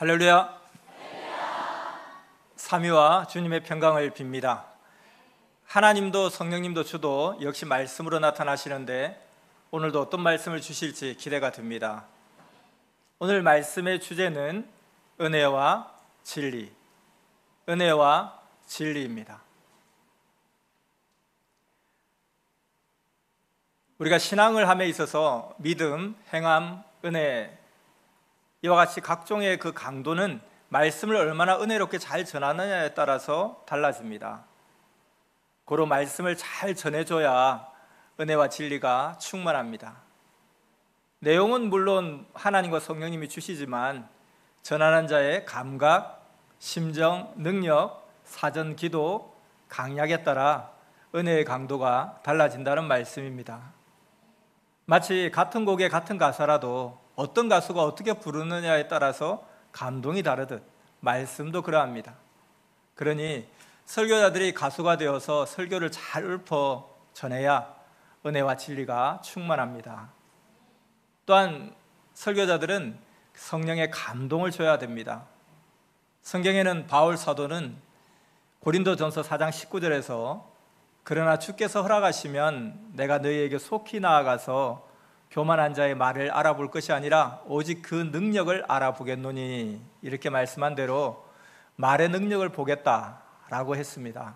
할렐루야. 삼위와 주님의 평강을 빕니다. 하나님도 성령님도 주도 역시 말씀으로 나타나시는데 오늘도 어떤 말씀을 주실지 기대가 됩니다. 오늘 말씀의 주제는 은혜와 진리, 은혜와 진리입니다. 우리가 신앙을 함에 있어서 믿음, 행함, 은혜, 이와 같이 각종의 그 강도는 말씀을 얼마나 은혜롭게 잘 전하느냐에 따라서 달라집니다. 고로 말씀을 잘 전해줘야 은혜와 진리가 충만합니다. 내용은 물론 하나님과 성령님이 주시지만 전하는 자의 감각, 심정, 능력, 사전 기도, 강약에 따라 은혜의 강도가 달라진다는 말씀입니다. 마치 같은 곡의 같은 가사라도 어떤 가수가 어떻게 부르느냐에 따라서 감동이 다르듯 말씀도 그러합니다. 그러니 설교자들이 가수가 되어서 설교를 잘 읊어 전해야 은혜와 진리가 충만합니다. 또한 설교자들은 성령의 감동을 줘야 됩니다. 성경에는 바울 사도는 고린도전서 4장 19절에서 그러나 주께서 허락하시면 내가 너희에게 속히 나아가서 교만한 자의 말을 알아볼 것이 아니라 오직 그 능력을 알아보겠노니 이렇게 말씀한 대로 말의 능력을 보겠다라고 했습니다.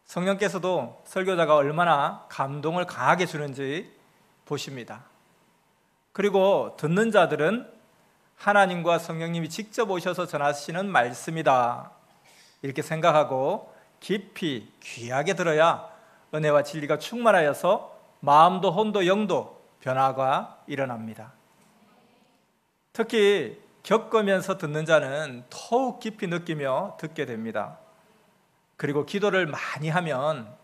성령께서도 설교자가 얼마나 감동을 강하게 주는지 보십니다. 그리고 듣는 자들은 하나님과 성령님이 직접 오셔서 전하시는 말씀이다 이렇게 생각하고 깊이 귀하게 들어야 은혜와 진리가 충만하여서 마음도 혼도 영도 변화가 일어납니다. 특히 겪으면서 듣는 자는 더욱 깊이 느끼며 듣게 됩니다. 그리고 기도를 많이 하면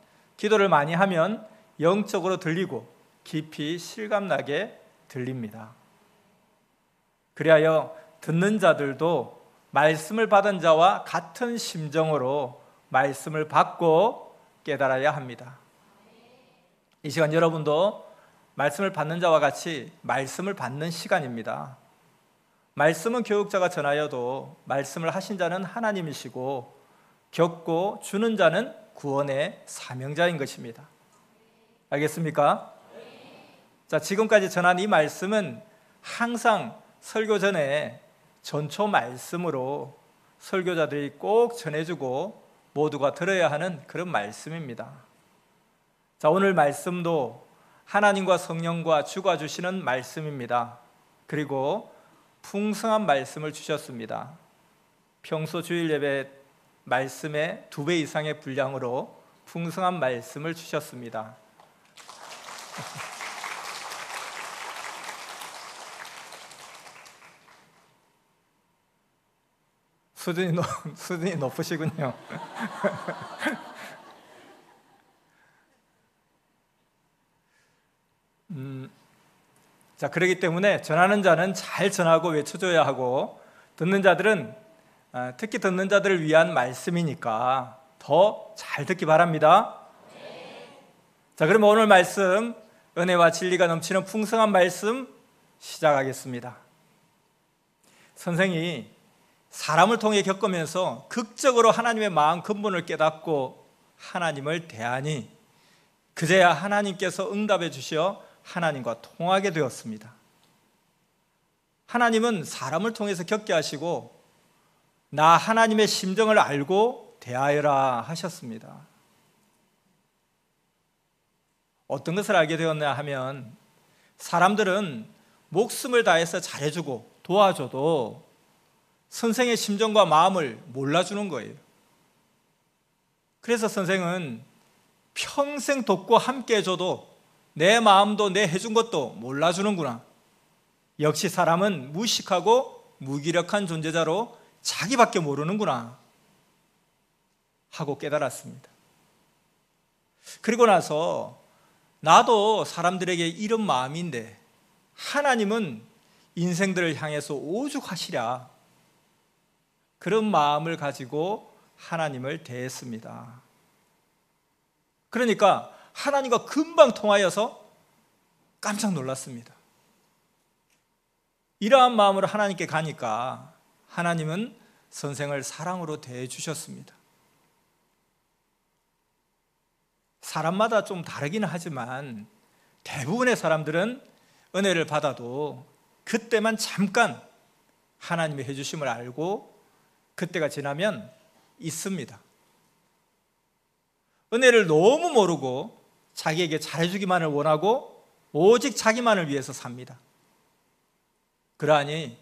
영적으로 들리고 깊이 실감나게 들립니다. 그리하여 듣는 자들도 말씀을 받은 자와 같은 심정으로 말씀을 받고 깨달아야 합니다. 이 시간 여러분도 말씀을 받는 자와 같이 말씀을 받는 시간입니다. 말씀은 교육자가 전하여도 말씀을 하신 자는 하나님이시고 겪고 주는 자는 구원의 사명자인 것입니다. 알겠습니까? 자, 지금까지 전한 이 말씀은 항상 설교 전에 전초 말씀으로 설교자들이 꼭 전해주고 모두가 들어야 하는 그런 말씀입니다. 자, 오늘 말씀도 하나님과 성령과 주가 주시는 말씀입니다. 그리고 풍성한 말씀을 주셨습니다. 평소 주일 예배 말씀의 2배 이상의 분량으로 풍성한 말씀을 주셨습니다. 수준이 높으시군요. 자, 그렇기 때문에 전하는 자는 잘 전하고 외쳐줘야 하고 듣는 자들은 특히 듣는 자들을 위한 말씀이니까 더 잘 듣기 바랍니다. 자, 그러면 오늘 말씀 은혜와 진리가 넘치는 풍성한 말씀 시작하겠습니다. 선생이 사람을 통해 겪으면서 극적으로 하나님의 마음 근본을 깨닫고 하나님을 대하니 그제야 하나님께서 응답해 주시어 하나님과 통하게 되었습니다. 하나님은 사람을 통해서 겪게 하시고 나 하나님의 심정을 알고 대하여라 하셨습니다. 어떤 것을 알게 되었냐 하면 사람들은 목숨을 다해서 잘해주고 도와줘도 선생의 심정과 마음을 몰라주는 거예요. 그래서 선생은 평생 돕고 함께 해줘도 내 마음도 내 해준 것도 몰라주는구나. 역시 사람은 무식하고 무기력한 존재자로 자기밖에 모르는구나 하고 깨달았습니다. 그리고 나서 나도 사람들에게 이런 마음인데 하나님은 인생들을 향해서 오죽하시랴 그런 마음을 가지고 하나님을 대했습니다. 그러니까 하나님과 금방 통하여서 깜짝 놀랐습니다. 이러한 마음으로 하나님께 가니까 하나님은 선생을 사랑으로 대해주셨습니다. 사람마다 좀 다르기는 하지만 대부분의 사람들은 은혜를 받아도 그때만 잠깐 하나님의 해주심을 알고 그때가 지나면 잊습니다. 은혜를 너무 모르고 자기에게 잘해주기만을 원하고 오직 자기만을 위해서 삽니다. 그러하니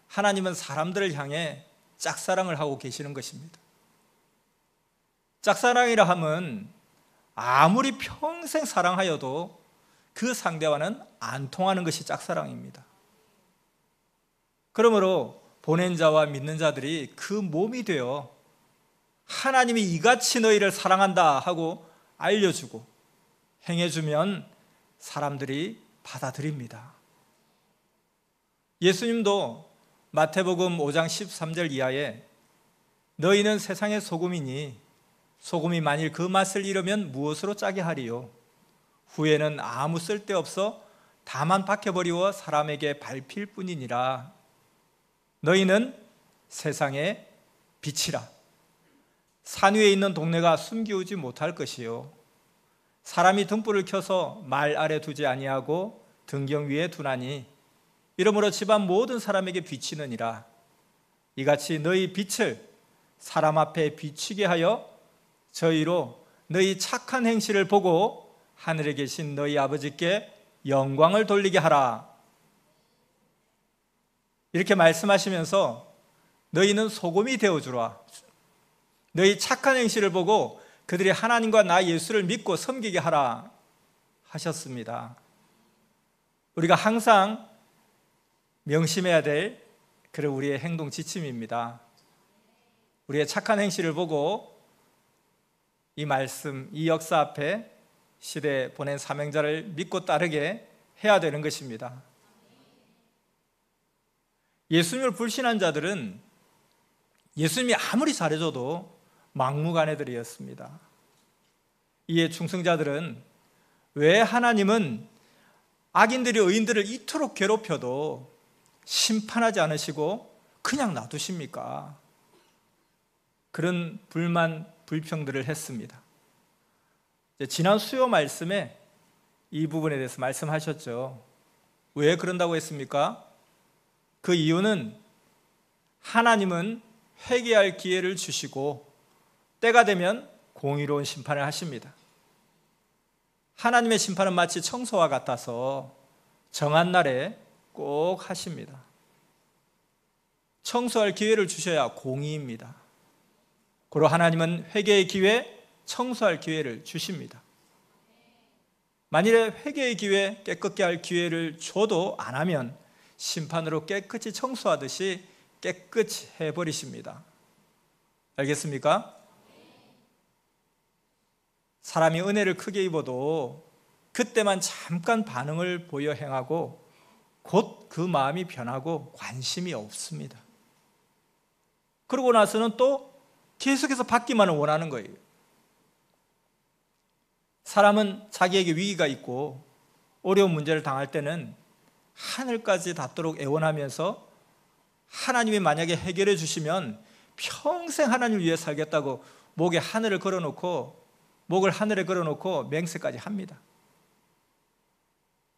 하나님은 사람들을 향해 짝사랑을 하고 계시는 것입니다. 짝사랑이라 함은 아무리 평생 사랑하여도 그 상대와는 안 통하는 것이 짝사랑입니다. 그러므로 보낸 자와 믿는 자들이 그 몸이 되어 하나님이 이같이 너희를 사랑한다 하고 알려주고 행해주면 사람들이 받아들입니다. 예수님도 마태복음 5장 13절 이하에 너희는 세상의 소금이니 소금이 만일 그 맛을 잃으면 무엇으로 짜게 하리요? 후에는 아무 쓸데없어 다만 박혀버리워 사람에게 밟힐 뿐이니라. 너희는 세상의 빛이라. 산 위에 있는 동네가 숨기우지 못할 것이요 사람이 등불을 켜서 말 아래 두지 아니하고 등경 위에 두나니 이러므로 집안 모든 사람에게 비치느니라. 이같이 너희 빛을 사람 앞에 비치게 하여 저희로 너희 착한 행실을 보고 하늘에 계신 너희 아버지께 영광을 돌리게 하라. 이렇게 말씀하시면서 너희는 소금이 되어주라. 너희 착한 행실을 보고 그들이 하나님과 나 예수를 믿고 섬기게 하라 하셨습니다. 우리가 항상 명심해야 될 그런 우리의 행동 지침입니다. 우리의 착한 행실을 보고 이 말씀, 이 역사 앞에 시대에 보낸 사명자를 믿고 따르게 해야 되는 것입니다. 예수님을 불신한 자들은 예수님이 아무리 잘해줘도 막무가내들이었습니다. 이에 충성자들은 왜 하나님은 악인들이 의인들을 이토록 괴롭혀도 심판하지 않으시고 그냥 놔두십니까? 그런 불만, 불평들을 했습니다. 지난 수요 말씀에 이 부분에 대해서 말씀하셨죠. 왜 그런다고 했습니까? 그 이유는 하나님은 회개할 기회를 주시고 때가 되면 공의로운 심판을 하십니다. 하나님의 심판은 마치 청소와 같아서 정한 날에 꼭 하십니다. 청소할 기회를 주셔야 공의입니다. 그리고 하나님은 회개의 기회, 청소할 기회를 주십니다. 만일에 회개의 기회, 깨끗게 할 기회를 줘도 안 하면 심판으로 깨끗이 청소하듯이 깨끗이 해버리십니다. 알겠습니까? 사람이 은혜를 크게 입어도 그때만 잠깐 반응을 보여 행하고 곧 그 마음이 변하고 관심이 없습니다. 그러고 나서는 또 계속해서 받기만을 원하는 거예요. 사람은 자기에게 위기가 있고 어려운 문제를 당할 때는 하늘까지 닿도록 애원하면서 하나님이 만약에 해결해 주시면 평생 하나님을 위해 살겠다고 목에 하늘을 걸어놓고 목을 하늘에 걸어놓고 맹세까지 합니다.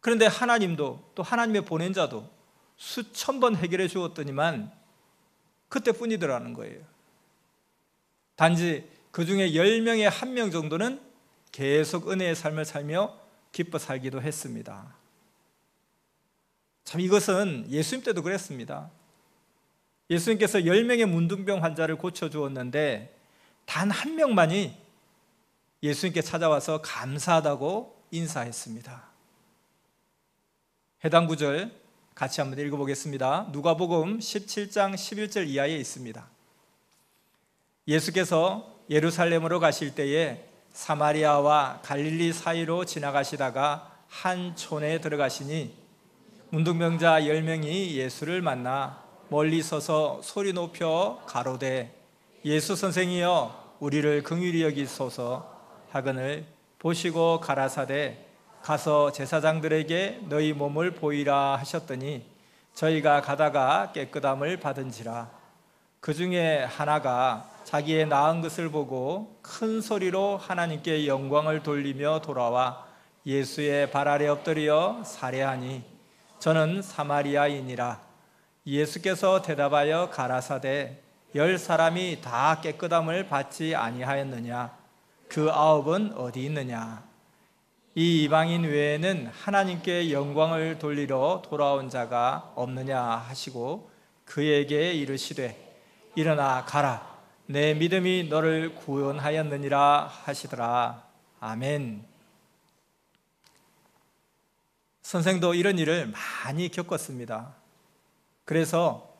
그런데 하나님도 또 하나님의 보낸 자도 수천 번 해결해 주었더니만 그때뿐이더라는 거예요. 단지 그 중에 10명의 1명 정도는 계속 은혜의 삶을 살며 기뻐 살기도 했습니다. 참 이것은 예수님 때도 그랬습니다. 예수님께서 10명의 문둥병 환자를 고쳐주었는데 단 1명만이 예수님께 찾아와서 감사하다고 인사했습니다. 해당 구절 같이 한번 읽어보겠습니다. 누가복음 17장 11절 이하에 있습니다. 예수께서 예루살렘으로 가실 때에 사마리아와 갈릴리 사이로 지나가시다가 한 촌에 들어가시니 문둥병자 10명이 예수를 만나 멀리 서서 소리 높여 가로되 예수 선생이여 우리를 긍휼히 여기소서 하거늘 보시고 가라사대 가서 제사장들에게 너희 몸을 보이라 하셨더니 저희가 가다가 깨끗함을 받은지라. 그 중에 하나가 자기의 낳은 것을 보고 큰 소리로 하나님께 영광을 돌리며 돌아와 예수의 발 아래 엎드려 살해하니 저는 사마리아인이라. 예수께서 대답하여 가라사대 10사람이 다 깨끗함을 받지 아니하였느냐? 그 9은 어디 있느냐? 이 이방인 외에는 하나님께 영광을 돌리러 돌아온 자가 없느냐 하시고 그에게 이르시되 일어나 가라, 내 믿음이 너를 구원하였느니라 하시더라. 아멘. 선생도 이런 일을 많이 겪었습니다. 그래서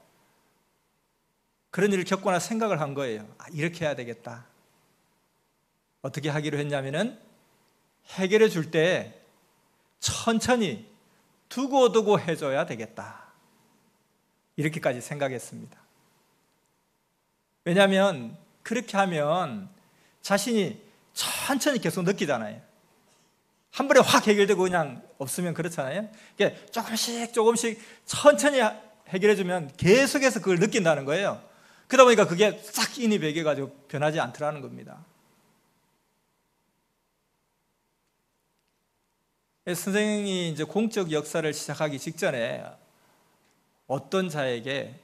그런 일을 겪거나 생각을 한 거예요. 이렇게 해야 되겠다. 어떻게 하기로 했냐면은 해결해 줄 때 천천히 두고두고 해줘야 되겠다. 이렇게까지 생각했습니다. 왜냐하면 그렇게 하면 자신이 천천히 계속 느끼잖아요. 한 번에 확 해결되고 그냥 없으면 그렇잖아요. 그러니까 조금씩 천천히 해결해주면 계속해서 그걸 느낀다는 거예요. 그러다 보니까 그게 싹 인이 배겨가지고 변하지 않더라는 겁니다. 선생이 이제 공적 역사를 시작하기 직전에 어떤 자에게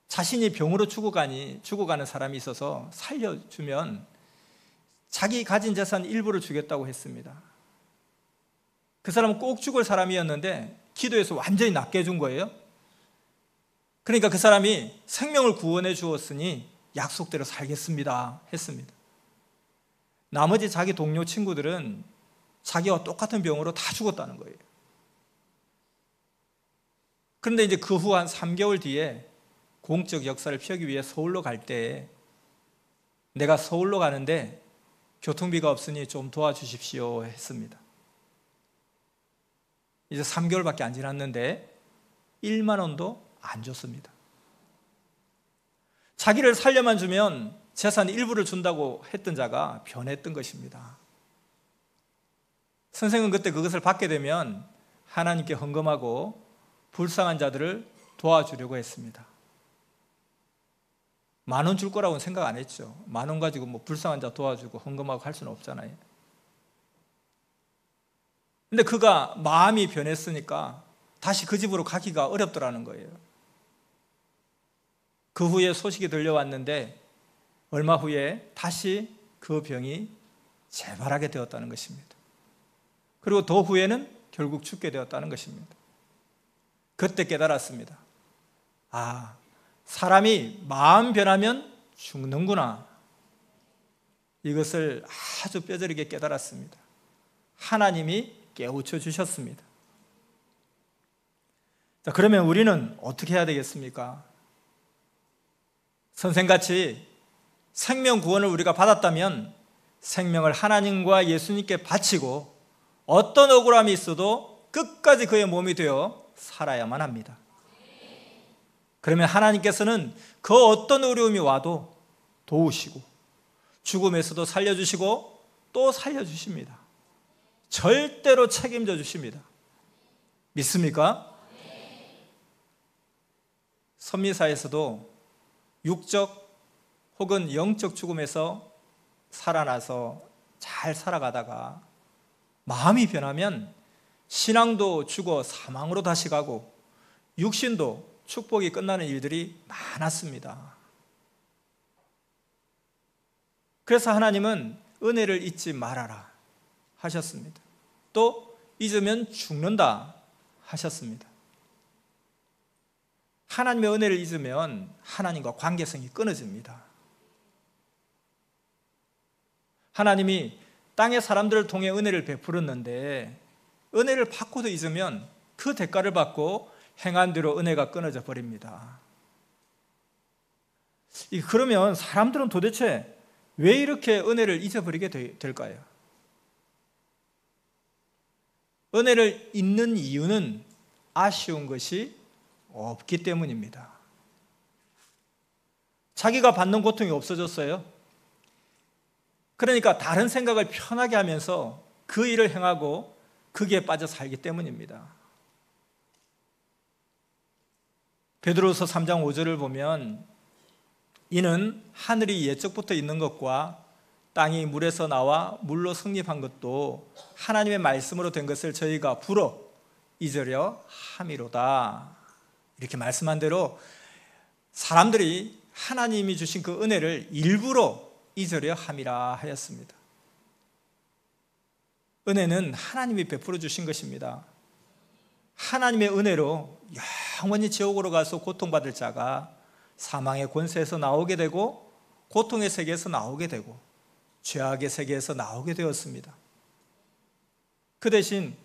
자신이 병으로 죽어가는 사람이 있어서 살려주면 자기 가진 재산 일부를 주겠다고 했습니다. 그 사람은 꼭 죽을 사람이었는데 기도해서 완전히 낫게 해준 거예요. 그러니까 그 사람이 생명을 구원해 주었으니 약속대로 살겠습니다 했습니다. 나머지 자기 동료 친구들은 자기와 똑같은 병으로 다 죽었다는 거예요. 그런데 이제 그 후 한 3개월 뒤에 공적 역사를 펴기 위해 서울로 갈 때 내가 서울로 가는데 교통비가 없으니 좀 도와주십시오 했습니다. 이제 3개월밖에 안 지났는데 1만 원도 안 줬습니다. 자기를 살려만 주면 재산 일부를 준다고 했던 자가 변했던 것입니다. 선생은 그때 그것을 받게 되면 하나님께 헌금하고 불쌍한 자들을 도와주려고 했습니다. 10,000원 줄 거라고는 생각 안 했죠. 10,000원 가지고 뭐 불쌍한 자 도와주고 헌금하고 할 수는 없잖아요. 근데 그가 마음이 변했으니까 다시 그 집으로 가기가 어렵더라는 거예요. 그 후에 소식이 들려왔는데 얼마 후에 다시 그 병이 재발하게 되었다는 것입니다. 그리고 더 후에는 결국 죽게 되었다는 것입니다. 그때 깨달았습니다. 아, 사람이 마음 변하면 죽는구나. 이것을 아주 뼈저리게 깨달았습니다. 하나님이 깨우쳐 주셨습니다. 자, 그러면 우리는 어떻게 해야 되겠습니까? 선생같이 생명 구원을 우리가 받았다면 생명을 하나님과 예수님께 바치고 어떤 억울함이 있어도 끝까지 그의 몸이 되어 살아야만 합니다. 그러면 하나님께서는 그 어떤 어려움이 와도 도우시고 죽음에서도 살려주시고 또 살려주십니다. 절대로 책임져 주십니다. 믿습니까? 선미사에서도 육적 혹은 영적 죽음에서 살아나서 잘 살아가다가 마음이 변하면 신앙도 죽어 사망으로 다시 가고 육신도 축복이 끝나는 일들이 많았습니다. 그래서 하나님은 은혜를 잊지 말아라 하셨습니다. 또 잊으면 죽는다 하셨습니다. 하나님의 은혜를 잊으면 하나님과 관계성이 끊어집니다. 하나님이 땅의 사람들을 통해 은혜를 베풀었는데 은혜를 받고도 잊으면 그 대가를 받고 행한 대로 은혜가 끊어져 버립니다. 그러면 사람들은 도대체 왜 이렇게 은혜를 잊어버리게 될까요? 은혜를 잊는 이유는 아쉬운 것이 없기 때문입니다. 자기가 받는 고통이 없어졌어요. 그러니까 다른 생각을 편하게 하면서 그 일을 행하고 거기에 빠져 살기 때문입니다. 베드로서 3장 5절을 보면 이는 하늘이 예적부터 있는 것과 땅이 물에서 나와 물로 성립한 것도 하나님의 말씀으로 된 것을 저희가 불어 잊으려 함이로다. 이렇게 말씀한 대로 사람들이 하나님이 주신 그 은혜를 일부러 잊으려 함이라 하였습니다. 은혜는 하나님이 베풀어 주신 것입니다. 하나님의 은혜로 영원히 지옥으로 가서 고통받을 자가 사망의 권세에서 나오게 되고 고통의 세계에서 나오게 되고 죄악의 세계에서 나오게 되었습니다. 그 대신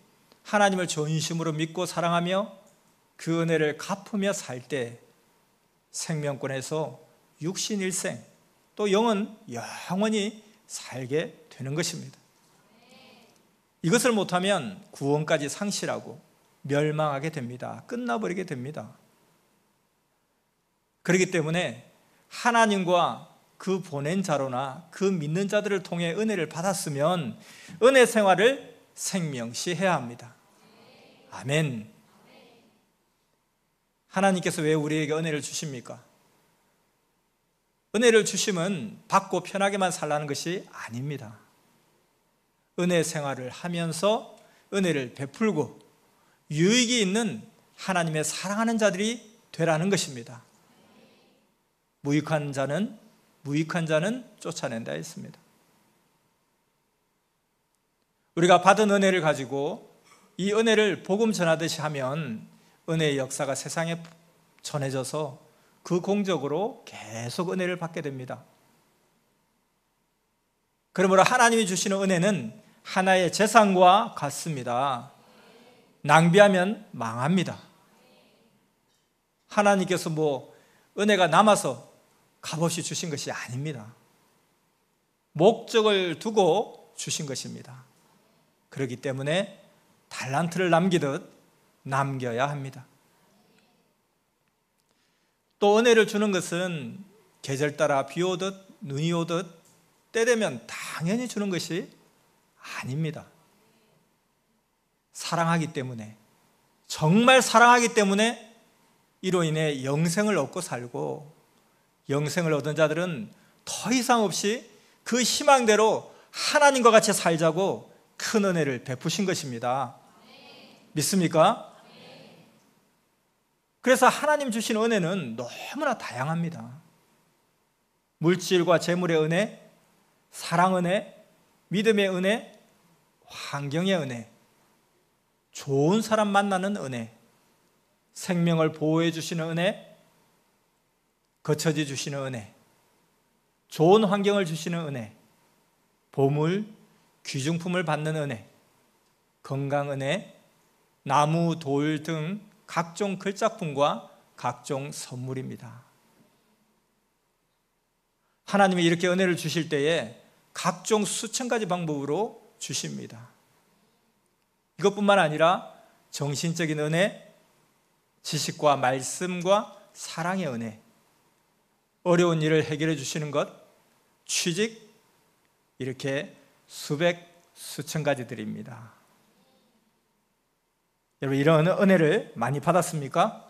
하나님을 전심으로 믿고 사랑하며 그 은혜를 갚으며 살 때 생명권에서 육신 일생 또 영은 영원히 살게 되는 것입니다. 이것을 못하면 구원까지 상실하고 멸망하게 됩니다. 끝나버리게 됩니다. 그렇기 때문에 하나님과 그 보낸 자로나 그 믿는 자들을 통해 은혜를 받았으면 은혜 생활을 생명시해야 합니다. 아멘. 하나님께서 왜 우리에게 은혜를 주십니까? 은혜를 주시면 받고 편하게만 살라는 것이 아닙니다. 은혜 생활을 하면서 은혜를 베풀고 유익이 있는 하나님의 사랑하는 자들이 되라는 것입니다. 무익한 자는 쫓아낸다 했습니다. 우리가 받은 은혜를 가지고 이 은혜를 복음 전하듯이 하면 은혜의 역사가 세상에 전해져서 그 공적으로 계속 은혜를 받게 됩니다. 그러므로 하나님이 주시는 은혜는 하나의 재산과 같습니다. 낭비하면 망합니다. 하나님께서 은혜가 남아서 값없이 주신 것이 아닙니다. 목적을 두고 주신 것입니다. 그렇기 때문에 달란트를 남기듯 남겨야 합니다. 또 은혜를 주는 것은 계절 따라 비 오듯 눈이 오듯 때 되면 당연히 주는 것이 아닙니다. 사랑하기 때문에, 정말 사랑하기 때문에 이로 인해 영생을 얻고 살고 영생을 얻은 자들은 더 이상 없이 그 희망대로 하나님과 같이 살자고 큰 은혜를 베푸신 것입니다. 믿습니까? 그래서 하나님 주신 은혜는 너무나 다양합니다. 물질과 재물의 은혜, 사랑 은혜, 믿음의 은혜, 환경의 은혜, 좋은 사람 만나는 은혜, 생명을 보호해 주시는 은혜, 거처지 주시는 은혜, 좋은 환경을 주시는 은혜, 보물, 귀중품을 받는 은혜, 건강 은혜, 나무, 돌 등 각종 글작품과 각종 선물입니다. 하나님이 이렇게 은혜를 주실 때에 각종 수천 가지 방법으로 주십니다. 이것뿐만 아니라 정신적인 은혜, 지식과 말씀과 사랑의 은혜, 어려운 일을 해결해 주시는 것, 취직, 이렇게 수천 가지들입니다. 여러분, 이런 은혜를 많이 받았습니까?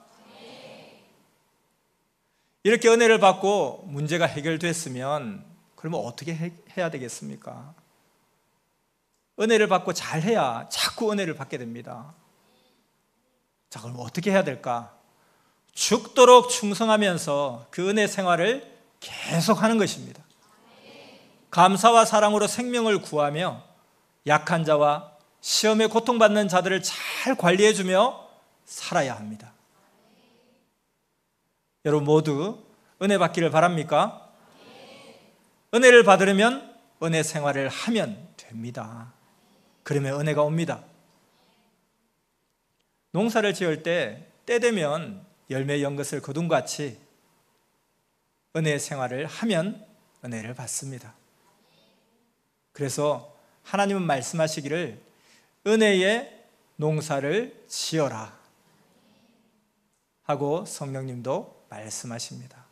이렇게 은혜를 받고 문제가 해결됐으면 그러면 어떻게 해야 되겠습니까? 은혜를 받고 잘해야 자꾸 은혜를 받게 됩니다. 자, 그럼 어떻게 해야 될까? 죽도록 충성하면서 그 은혜 생활을 계속하는 것입니다. 감사와 사랑으로 생명을 구하며 약한 자와 시험에 고통받는 자들을 잘 관리해주며 살아야 합니다. 여러분 모두 은혜 받기를 바랍니까? 은혜를 받으려면 은혜 생활을 하면 됩니다. 그러면 은혜가 옵니다. 농사를 지을 때 되면 열매 연 것을 거둠같이 은혜 생활을 하면 은혜를 받습니다. 그래서 하나님은 말씀하시기를 은혜의 농사를 지어라 하고 성령님도 말씀하십니다.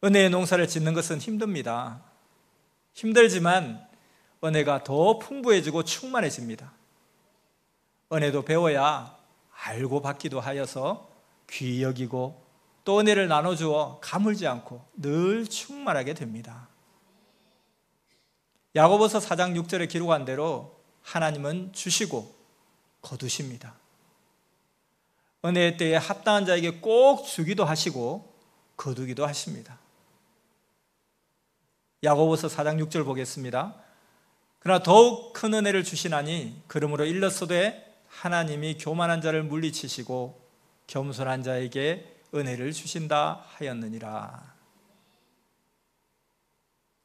은혜의 농사를 짓는 것은 힘듭니다. 힘들지만 은혜가 더 풍부해지고 충만해집니다. 은혜도 배워야 알고 받기도 하여서 귀히 여기고 또 은혜를 나눠주어 가물지 않고 늘 충만하게 됩니다. 야고보서 4장 6절에 기록한 대로 하나님은 주시고 거두십니다. 은혜의 때에 합당한 자에게 꼭 주기도 하시고 거두기도 하십니다. 야고보서 4장 6절 보겠습니다. 그러나 더욱 큰 은혜를 주시나니 그러므로 일렀으되 하나님이 교만한 자를 물리치시고 겸손한 자에게 은혜를 주신다 하였느니라.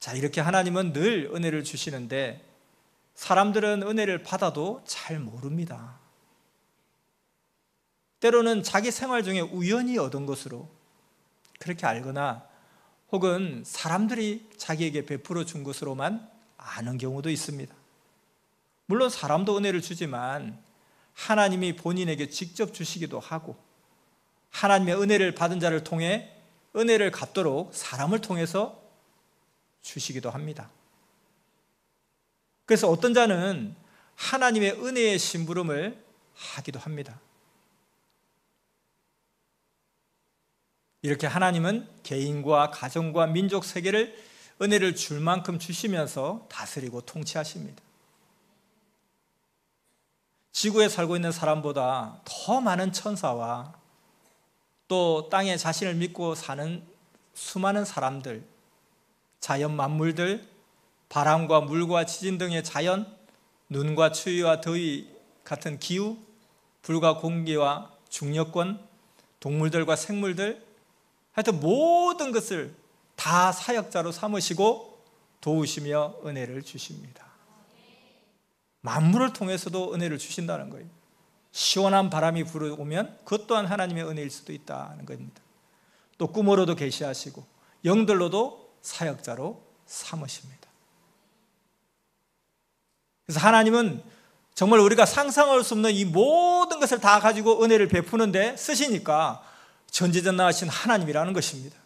자, 이렇게 하나님은 늘 은혜를 주시는데 사람들은 은혜를 받아도 잘 모릅니다. 때로는 자기 생활 중에 우연히 얻은 것으로 그렇게 알거나 혹은 사람들이 자기에게 베풀어 준 것으로만 아는 경우도 있습니다. 물론 사람도 은혜를 주지만 하나님이 본인에게 직접 주시기도 하고 하나님의 은혜를 받은 자를 통해 은혜를 갚도록 사람을 통해서 주시기도 합니다. 그래서 어떤 자는 하나님의 은혜의 심부름을 하기도 합니다. 이렇게 하나님은 개인과 가정과 민족 세계를 은혜를 줄 만큼 주시면서 다스리고 통치하십니다. 지구에 살고 있는 사람보다 더 많은 천사와 또 땅에 자신을 믿고 사는 수많은 사람들, 자연 만물들, 바람과 물과 지진 등의 자연, 눈과 추위와 더위 같은 기후, 불과 공기와 중력권, 동물들과 생물들, 하여튼 모든 것을 다 사역자로 삼으시고 도우시며 은혜를 주십니다. 만물을 통해서도 은혜를 주신다는 거예요. 시원한 바람이 불어오면 그것 또한 하나님의 은혜일 수도 있다는 겁니다. 또 꿈으로도 계시하시고 영들로도 사역자로 삼으십니다. 그래서 하나님은 정말 우리가 상상할 수 없는 이 모든 것을 다 가지고 은혜를 베푸는데 쓰시니까 전지전능하신 하나님이라는 것입니다.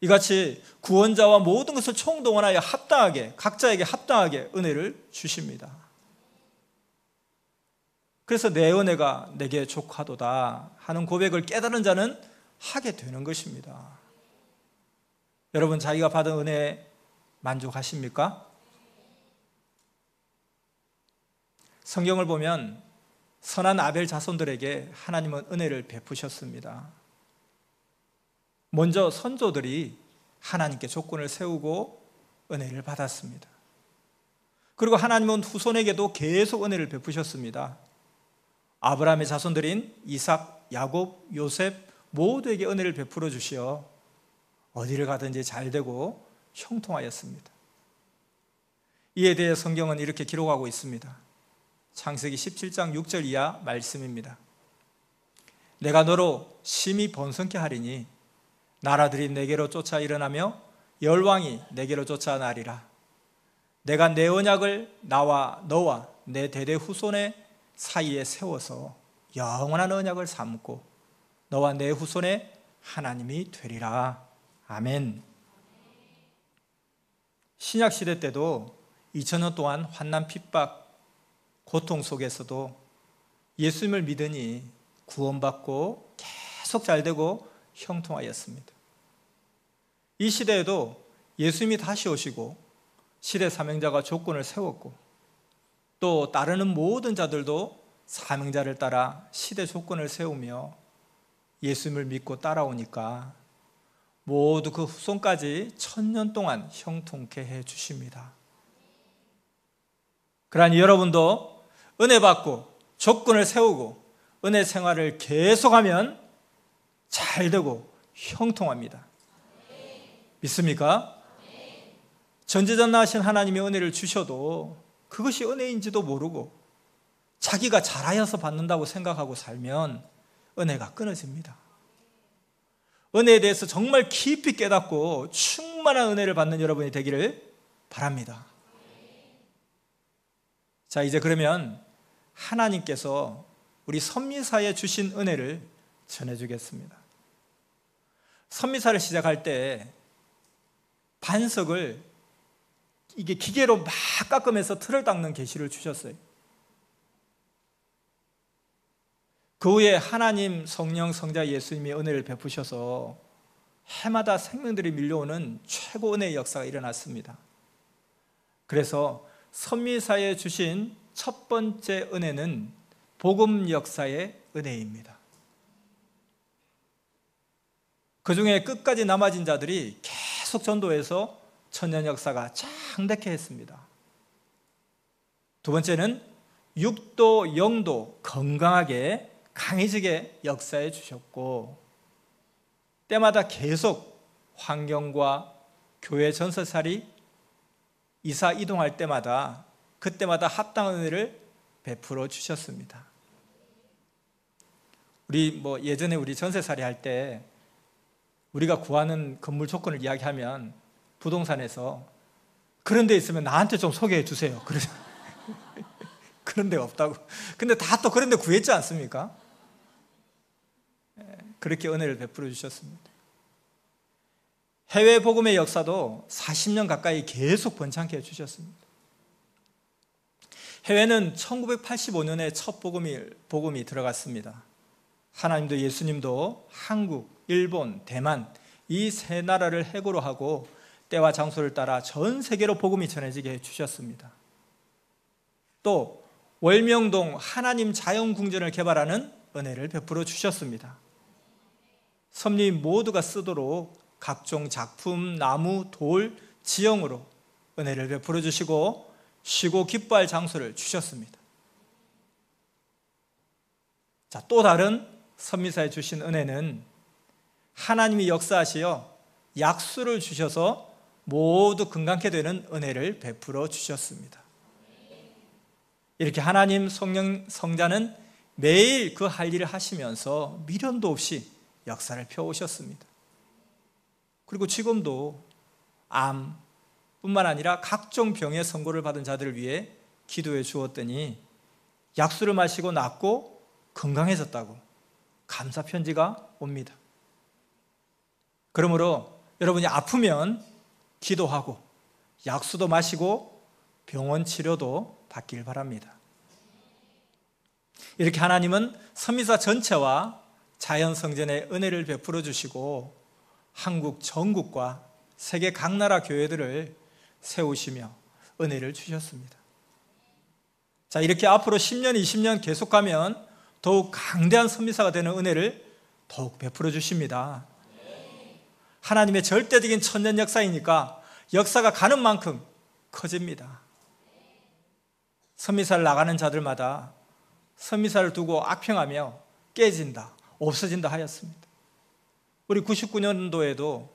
이같이 구원자와 모든 것을 총동원하여 합당하게, 각자에게 합당하게 은혜를 주십니다. 그래서 내 은혜가 내게 족하도다 하는 고백을 깨달은 자는 하게 되는 것입니다. 여러분, 자기가 받은 은혜에 만족하십니까? 성경을 보면 선한 아벨 자손들에게 하나님은 은혜를 베푸셨습니다. 먼저 선조들이 하나님께 조건을 세우고 은혜를 받았습니다. 그리고 하나님은 후손에게도 계속 은혜를 베푸셨습니다. 아브라함의 자손들인 이삭, 야곱, 요셉 모두에게 은혜를 베풀어 주시어 어디를 가든지 잘되고 형통하였습니다. 이에 대해 성경은 이렇게 기록하고 있습니다. 창세기 17장 6절 이하 말씀입니다. 내가 너로 심히 번성케 하리니 나라들이 내게로 쫓아 일어나며 열왕이 내게로 쫓아 나리라. 내가 내 언약을 나와 너와 내 대대 후손의 사이에 세워서 영원한 언약을 삼고 너와 내 후손의 하나님이 되리라. 아멘. 신약 시대 때도 2000년 동안 환난 핍박 고통 속에서도 예수님을 믿으니 구원받고 계속 잘되고 형통하였습니다. 이 시대에도 예수님이 다시 오시고 시대 사명자가 조건을 세웠고 또 따르는 모든 자들도 사명자를 따라 시대 조건을 세우며 예수님을 믿고 따라오니까 모두 그 후손까지 1000년 동안 형통케 해 주십니다. 그러니 여러분도 은혜 받고 조건을 세우고 은혜 생활을 계속하면 잘되고 형통합니다. 믿습니까? 전지전능하신 하나님의 은혜를 주셔도 그것이 은혜인지도 모르고 자기가 잘하여서 받는다고 생각하고 살면 은혜가 끊어집니다. 은혜에 대해서 정말 깊이 깨닫고 충만한 은혜를 받는 여러분이 되기를 바랍니다. 자, 이제 그러면 하나님께서 우리 선미사에 주신 은혜를 전해주겠습니다. 선미사를 시작할 때 반석을 이게 기계로 막 깎으면서 틀을 닦는 계시를 주셨어요. 그 후에 하나님, 성령, 성자 예수님이 은혜를 베푸셔서 해마다 생명들이 밀려오는 최고 은혜의 역사가 일어났습니다. 그래서 선미사에 주신 첫 번째 은혜는 복음 역사의 은혜입니다. 그 중에 끝까지 남아진 자들이 계속 전도해서 천년 역사가 창대케 했습니다. 두 번째는 육도, 영도 건강하게 강해지게 역사해 주셨고, 때마다 계속 환경과 교회 전설살이 이사 이동할 때마다 그때마다 합당한 은혜를 베풀어 주셨습니다. 우리 예전에 우리 전세살이 할 때 우리가 구하는 건물 조건을 이야기하면 부동산에서 그런 데 있으면 나한테 좀 소개해 주세요. 그런 데가 없다고. 근데 다 또 그런 데 구했지 않습니까? 그렇게 은혜를 베풀어 주셨습니다. 해외 복음의 역사도 40년 가까이 계속 번창케 해주셨습니다. 해외는 1985년에 첫 복음이 들어갔습니다. 하나님도 예수님도 한국, 일본, 대만 이 세 나라를 해고로 하고 때와 장소를 따라 전 세계로 복음이 전해지게 해주셨습니다. 또 월명동 하나님 자연궁전을 개발하는 은혜를 베풀어 주셨습니다. 섭리인 모두가 쓰도록 각종 작품, 나무, 돌, 지형으로 은혜를 베풀어 주시고 쉬고 기뻐할 장소를 주셨습니다. 자, 또 다른 선미사에 주신 은혜는 하나님이 역사하시어 약수를 주셔서 모두 건강케 되는 은혜를 베풀어 주셨습니다. 이렇게 하나님, 성령, 성자는 매일 그 할 일을 하시면서 미련도 없이 역사를 펴오셨습니다. 그리고 지금도 암뿐만 아니라 각종 병의 선고를 받은 자들을 위해 기도해 주었더니 약수를 마시고 낫고 건강해졌다고 감사 편지가 옵니다. 그러므로 여러분이 아프면 기도하고 약수도 마시고 병원 치료도 받길 바랍니다. 이렇게 하나님은 선미사 전체와 자연성전의 은혜를 베풀어 주시고 한국 전국과 세계 각 나라 교회들을 세우시며 은혜를 주셨습니다. 자, 이렇게 앞으로 10년, 20년 계속하면 더욱 강대한 선미사가 되는 은혜를 더욱 베풀어 주십니다. 하나님의 절대적인 천년 역사이니까 역사가 가는 만큼 커집니다. 선미사를 나가는 자들마다 선미사를 두고 악평하며 깨진다, 없어진다 하였습니다. 우리 99년도에도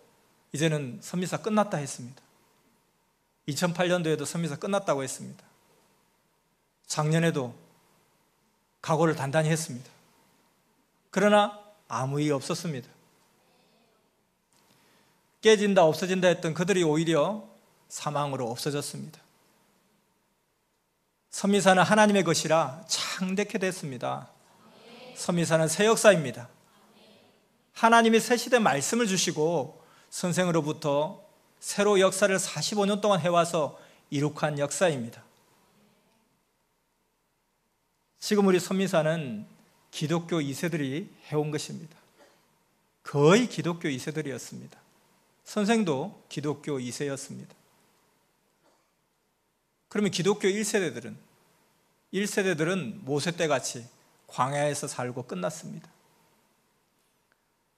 이제는 선미사 끝났다 했습니다. 2008년도에도 선미사 끝났다고 했습니다. 작년에도 각오를 단단히 했습니다. 그러나 아무 일이 없었습니다. 깨진다, 없어진다 했던 그들이 오히려 사망으로 없어졌습니다. 선미사는 하나님의 것이라 창대케 됐습니다. 선미사는 새 역사입니다. 하나님이 새 시대 말씀을 주시고 선생으로부터 새로 역사를 45년 동안 해와서 이룩한 역사입니다. 지금 우리 선미사는 기독교 2세들이 해온 것입니다. 거의 기독교 2세들이었습니다. 선생도 기독교 2세였습니다. 그러면 기독교 1세대들은 모세 때같이 광야에서 살고 끝났습니다.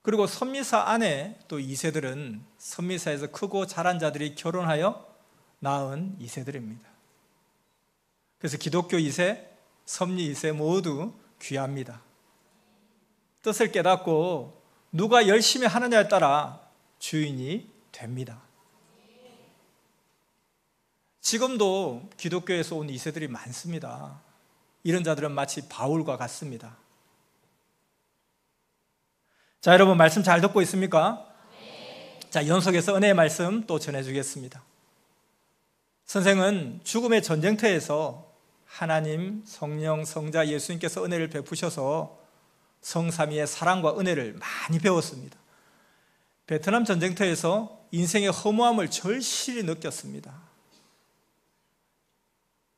그리고 선미사 안에 또 2세들은 선미사에서 크고 자란 자들이 결혼하여 낳은 2세들입니다. 그래서 기독교 2세, 섭리 2세 모두 귀합니다. 뜻을 깨닫고 누가 열심히 하느냐에 따라 주인이 됩니다. 지금도 기독교에서 온 2세들이 많습니다. 이런 자들은 마치 바울과 같습니다. 자, 여러분 말씀 잘 듣고 있습니까? 자, 연속해서 은혜의 말씀 또 전해주겠습니다. 선생은 죽음의 전쟁터에서 하나님, 성령, 성자 예수님께서 은혜를 베푸셔서 성삼위의 사랑과 은혜를 많이 배웠습니다. 베트남 전쟁터에서 인생의 허무함을 절실히 느꼈습니다.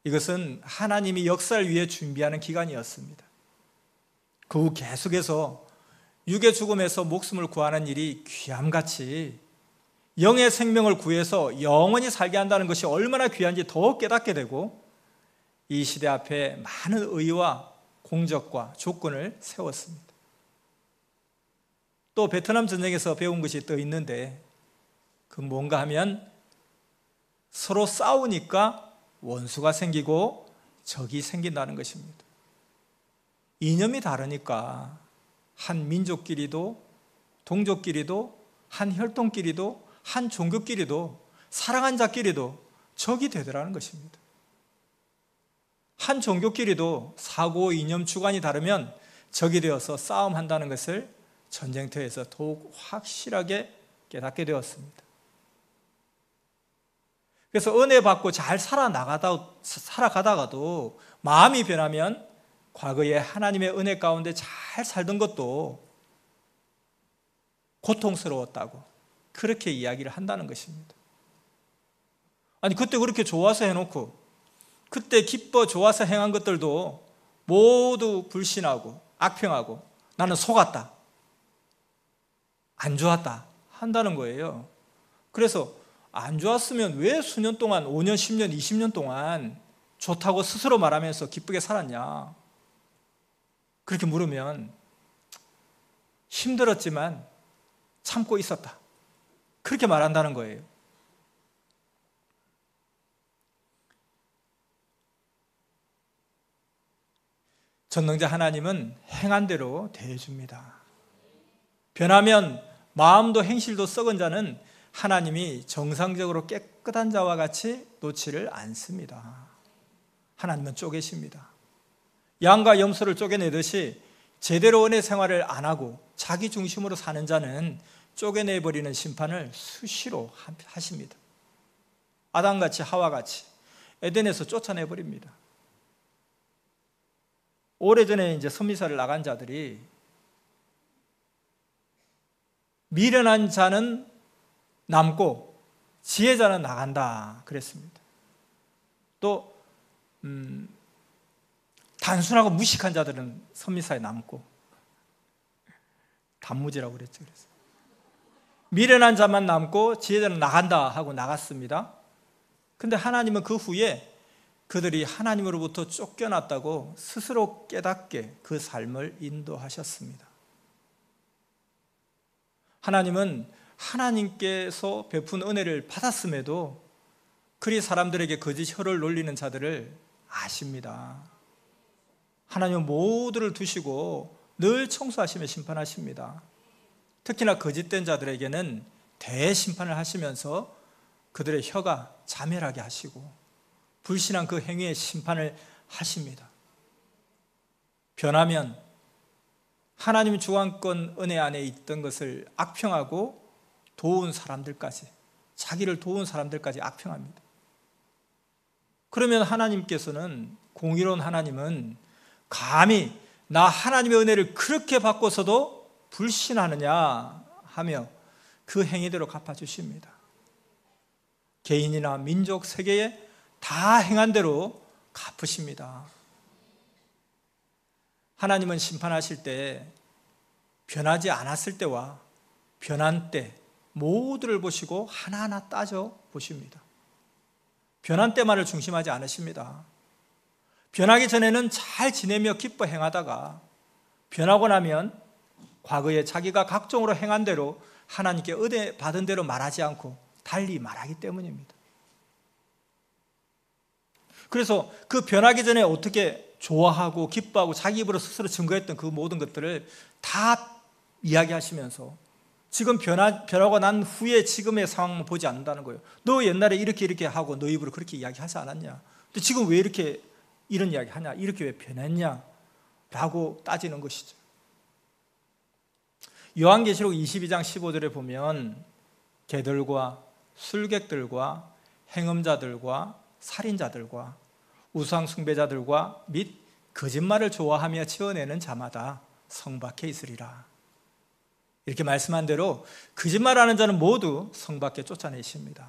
이것은 하나님이 역사를 위해 준비하는 기간이었습니다. 그 후 계속해서 육의 죽음에서 목숨을 구하는 일이 귀함같이 영의 생명을 구해서 영원히 살게 한다는 것이 얼마나 귀한지 더 깨닫게 되고, 이 시대 앞에 많은 의와 공적과 조건을 세웠습니다. 또 베트남 전쟁에서 배운 것이 또 있는데, 그 뭔가 하면 서로 싸우니까 원수가 생기고 적이 생긴다는 것입니다. 이념이 다르니까 한 민족끼리도, 동족끼리도, 한 혈통끼리도, 한 종교끼리도, 사랑한 자끼리도 적이 되더라는 것입니다. 한 종교끼리도 사고, 이념, 주관이 다르면 적이 되어서 싸움한다는 것을 전쟁터에서 더욱 확실하게 깨닫게 되었습니다. 그래서 은혜 받고 잘 살아가다가도 마음이 변하면 과거에 하나님의 은혜 가운데 잘 살던 것도 고통스러웠다고 그렇게 이야기를 한다는 것입니다. 아니, 그때 그렇게 좋아서 해놓고, 그때 기뻐 좋아서 행한 것들도 모두 불신하고 악평하고 나는 속았다, 안 좋았다 한다는 거예요. 그래서 안 좋았으면 왜 수년 동안, 5년, 10년, 20년 동안 좋다고 스스로 말하면서 기쁘게 살았냐? 그렇게 물으면 힘들었지만 참고 있었다, 그렇게 말한다는 거예요. 전능자 하나님은 행한 대로 대해줍니다. 변하면 마음도 행실도 썩은 자는 하나님이 정상적으로 깨끗한 자와 같이 놓지를 않습니다. 하나님은 쪼개십니다. 양과 염소를 쪼개내듯이 제대로 은혜 생활을 안 하고 자기 중심으로 사는 자는 쪼개내버리는 심판을 수시로 하십니다. 아담같이 하와같이 에덴에서 쫓아내버립니다. 오래전에 이제 선미사를 나간 자들이 미련한 자는 남고 지혜자는 나간다 그랬습니다. 또 단순하고 무식한 자들은 선미사에 남고, 단무지라고 그랬죠. 그래서 미련한 자만 남고 지혜자는 나간다 하고 나갔습니다. 근데 하나님은 그 후에 그들이 하나님으로부터 쫓겨났다고 스스로 깨닫게 그 삶을 인도하셨습니다. 하나님은 하나님께서 베푼 은혜를 받았음에도 그리 사람들에게 거짓 혀를 놀리는 자들을 아십니다. 하나님은 모두를 두시고 늘 청소하시며 심판하십니다. 특히나 거짓된 자들에게는 대심판을 하시면서 그들의 혀가 자멸하게 하시고 불신한 그 행위의 심판을 하십니다. 변하면 하나님 주관권 은혜 안에 있던 것을 악평하고 도운 사람들까지, 자기를 도운 사람들까지 악평합니다. 그러면 하나님께서는, 공의로운 하나님은 감히 나 하나님의 은혜를 그렇게 받고서도 불신하느냐 하며 그 행위대로 갚아주십니다. 개인이나 민족, 세계에 다 행한 대로 갚으십니다. 하나님은 심판하실 때 변하지 않았을 때와 변한 때 모두를 보시고 하나하나 따져 보십니다. 변한 때만을 중심하지 않으십니다. 변하기 전에는 잘 지내며 기뻐 행하다가 변하고 나면 과거에 자기가 각종으로 행한 대로 하나님께 은혜 받은 대로 말하지 않고 달리 말하기 때문입니다. 그래서 그 변하기 전에 어떻게 좋아하고 기뻐하고 자기 입으로 스스로 증거했던 그 모든 것들을 다 이야기하시면서 지금 변하고 난 후에 지금의 상황만 보지 않는다는 거예요. 너 옛날에 이렇게 하고 너 입으로 그렇게 이야기하지 않았냐? 근데 지금 왜 이렇게 이런 이야기 하냐? 이렇게 왜 변했냐? 라고 따지는 것이죠. 요한계시록 22장 15절에 보면 개들과 술객들과 행음자들과 살인자들과 우상 숭배자들과 및 거짓말을 좋아하며 지어내는 자마다 성밖에 있으리라. 이렇게 말씀한 대로 거짓말하는 자는 모두 성밖에 쫓아내십니다.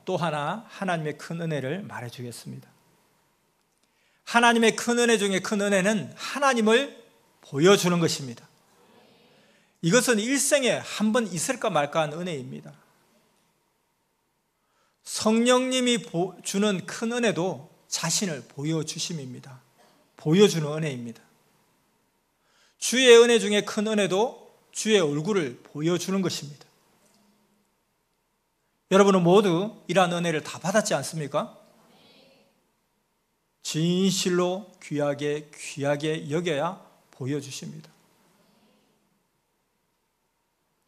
또 하나 하나님의 큰 은혜를 말해주겠습니다. 하나님의 큰 은혜 중에 큰 은혜는 하나님을 보여주는 것입니다. 이것은 일생에 한 번 있을까 말까 한 은혜입니다. 성령님이 주는 큰 은혜도 자신을 보여주심입니다. 보여주는 은혜입니다. 주의 은혜 중에 큰 은혜도 주의 얼굴을 보여주는 것입니다. 여러분은 모두 이러한 은혜를 다 받았지 않습니까? 진실로 귀하게 여겨야 보여주십니다.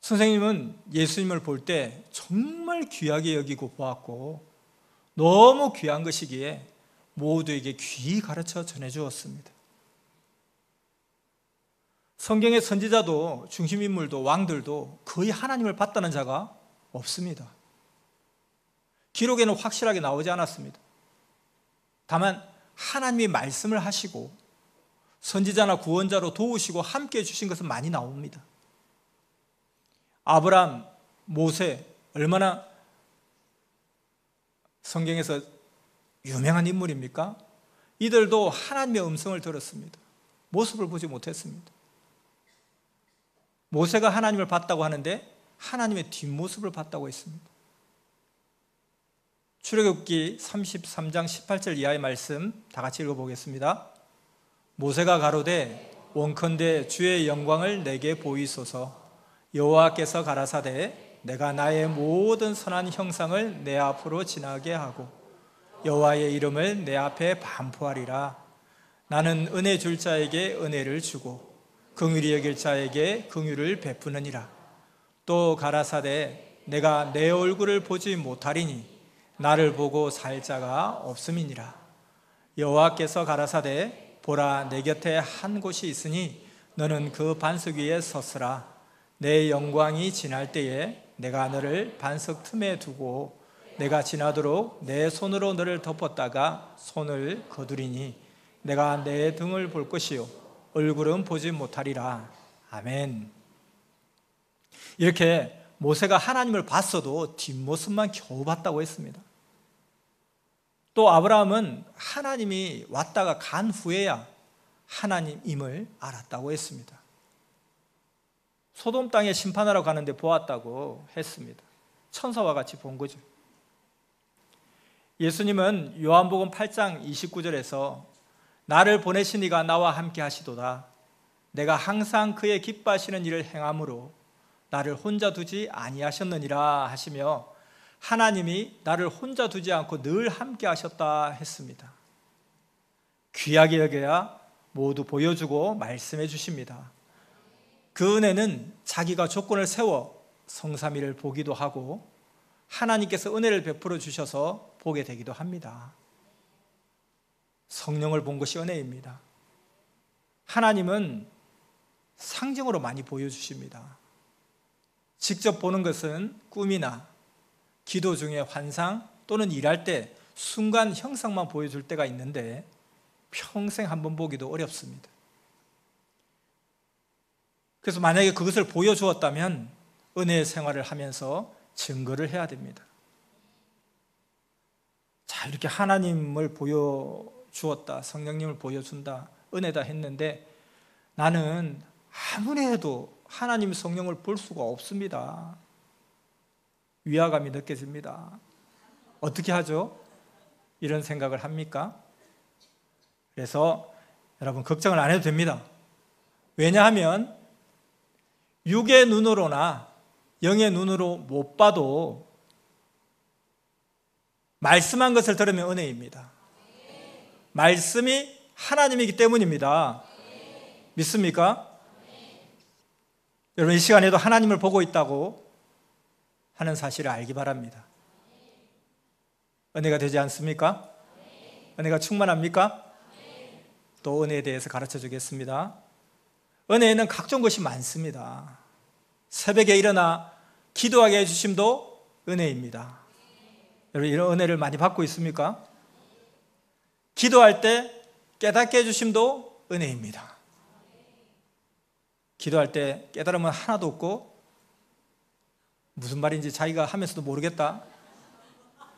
선생님은 예수님을 볼 때 정말 귀하게 여기고 보았고 너무 귀한 것이기에 모두에게 귀히 가르쳐 전해주었습니다. 성경의 선지자도 중심인물도 왕들도 거의 하나님을 봤다는 자가 없습니다. 기록에는 확실하게 나오지 않았습니다. 다만 하나님이 말씀을 하시고 선지자나 구원자로 도우시고 함께해 주신 것은 많이 나옵니다. 아브라함, 모세, 얼마나 성경에서 유명한 인물입니까? 이들도 하나님의 음성을 들었습니다. 모습을 보지 못했습니다. 모세가 하나님을 봤다고 하는데 하나님의 뒷모습을 봤다고 했습니다. 출애굽기 33장 18절 이하의 말씀 다 같이 읽어보겠습니다. 모세가 가로되 원컨대 주의 영광을 내게 보이소서. 여호와께서 가라사대 내가 나의 모든 선한 형상을 내 앞으로 지나게 하고 여호와의 이름을 내 앞에 반포하리라. 나는 은혜 줄 자에게 은혜를 주고 긍휼히 여길 자에게 긍휼을 베푸느니라. 또 가라사대 내가 내 얼굴을 보지 못하리니 나를 보고 살 자가 없음이니라. 여호와께서 가라사대 보라 내 곁에 한 곳이 있으니 너는 그 반석 위에 섰으라. 내 영광이 지날 때에 내가 너를 반석 틈에 두고 내가 지나도록 내 손으로 너를 덮었다가 손을 거두리니 내가 내 등을 볼 것이요 얼굴은 보지 못하리라. 아멘. 이렇게 모세가 하나님을 봤어도 뒷모습만 겨우 봤다고 했습니다. 또 아브라함은 하나님이 왔다가 간 후에야 하나님임을 알았다고 했습니다. 소돔 땅에 심판하러 가는데 보았다고 했습니다. 천사와 같이 본 거죠. 예수님은 요한복음 8장 29절에서 나를 보내신 이가 나와 함께 하시도다. 내가 항상 그의 기뻐하시는 일을 행함으로 나를 혼자 두지 아니하셨느니라 하시며 하나님이 나를 혼자 두지 않고 늘 함께 하셨다 했습니다. 귀하게 여겨야 모두 보여주고 말씀해 주십니다. 그 은혜는 자기가 조건을 세워 성삼위를 보기도 하고 하나님께서 은혜를 베풀어 주셔서 보게 되기도 합니다. 성령을 본 것이 은혜입니다. 하나님은 상징으로 많이 보여주십니다. 직접 보는 것은 꿈이나 기도 중에 환상 또는 일할 때 순간 형상만 보여줄 때가 있는데 평생 한번 보기도 어렵습니다. 그래서 만약에 그것을 보여주었다면 은혜의 생활을 하면서 증거를 해야 됩니다. 자, 이렇게 하나님을 보여주었다, 성령님을 보여준다, 은혜다 했는데 나는 아무리 해도 하나님 성령을 볼 수가 없습니다. 위화감이 느껴집니다. 어떻게 하죠? 이런 생각을 합니까? 그래서 여러분 걱정을 안 해도 됩니다. 왜냐하면 육의 눈으로나 영의 눈으로 못 봐도 말씀한 것을 들으면 은혜입니다. 말씀이 하나님이기 때문입니다. 믿습니까? 여러분 이 시간에도 하나님을 보고 있다고 하는 사실을 알기 바랍니다. 은혜가 되지 않습니까? 은혜가 충만합니까? 또 은혜에 대해서 가르쳐 주겠습니다. 은혜에는 각종 것이 많습니다. 새벽에 일어나 기도하게 해주심도 은혜입니다. 여러분 이런 은혜를 많이 받고 있습니까? 기도할 때 깨닫게 해주심도 은혜입니다. 기도할 때 깨달음은 하나도 없고 무슨 말인지 자기가 하면서도 모르겠다.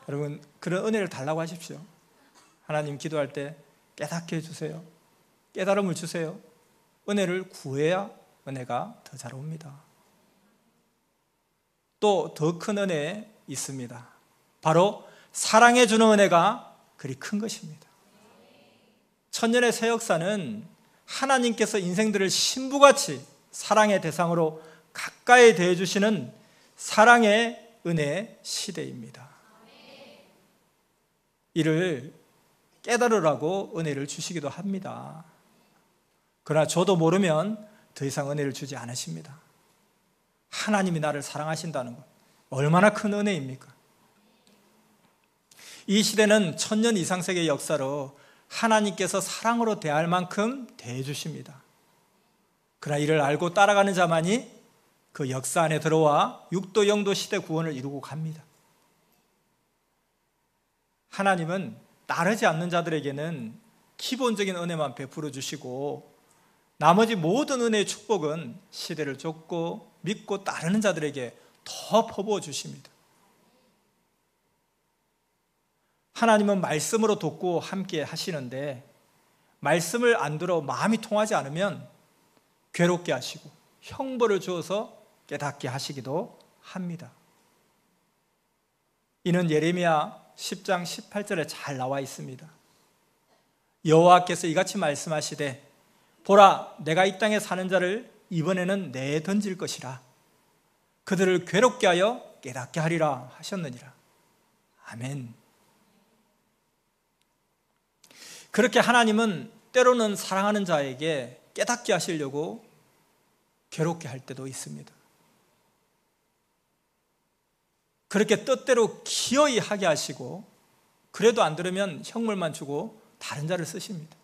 여러분 그런 은혜를 달라고 하십시오. 하나님 기도할 때 깨닫게 해주세요. 깨달음을 주세요. 은혜를 구해야 은혜가 더 잘 옵니다. 또 더 큰 은혜 있습니다. 바로 사랑해 주는 은혜가 그리 큰 것입니다. 천년의 새 역사는 하나님께서 인생들을 신부같이 사랑의 대상으로 가까이 대해주시는 사랑의 은혜 시대입니다. 이를 깨달으라고 은혜를 주시기도 합니다. 그러나 저도 모르면 더 이상 은혜를 주지 않으십니다. 하나님이 나를 사랑하신다는 것 얼마나 큰 은혜입니까? 이 시대는 천년 이상 세계의 역사로 하나님께서 사랑으로 대할 만큼 대해주십니다. 그러나 이를 알고 따라가는 자만이 그 역사 안에 들어와 육도 영도 시대 구원을 이루고 갑니다. 하나님은 따르지 않는 자들에게는 기본적인 은혜만 베풀어 주시고 나머지 모든 은혜의 축복은 시대를 쫓고 믿고 따르는 자들에게 더 퍼부어 주십니다. 하나님은 말씀으로 돕고 함께 하시는데 말씀을 안 들어 마음이 통하지 않으면 괴롭게 하시고 형벌을 주어서 깨닫게 하시기도 합니다. 이는 예레미야 10장 18절에 잘 나와 있습니다. 여호와께서 이같이 말씀하시되 보라 내가 이 땅에 사는 자를 이번에는 내에 던질 것이라 그들을 괴롭게 하여 깨닫게 하리라 하셨느니라. 아멘. 그렇게 하나님은 때로는 사랑하는 자에게 깨닫게 하시려고 괴롭게 할 때도 있습니다. 그렇게 뜻대로 기어이 하게 하시고 그래도 안 들으면 형벌만 주고 다른 자를 쓰십니다.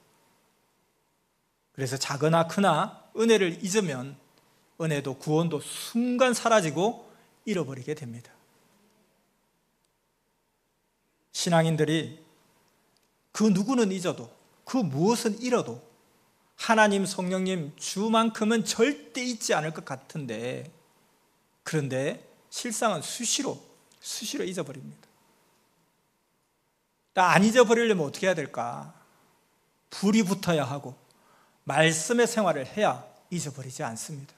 그래서 작으나 크나 은혜를 잊으면 은혜도 구원도 순간 사라지고 잃어버리게 됩니다. 신앙인들이 그 누구는 잊어도 그 무엇은 잃어도 하나님 성령님 주만큼은 절대 잊지 않을 것 같은데 그런데 실상은 수시로 잊어버립니다. 안 잊어버리려면 어떻게 해야 될까? 불이 붙어야 하고 말씀의 생활을 해야 잊어버리지 않습니다.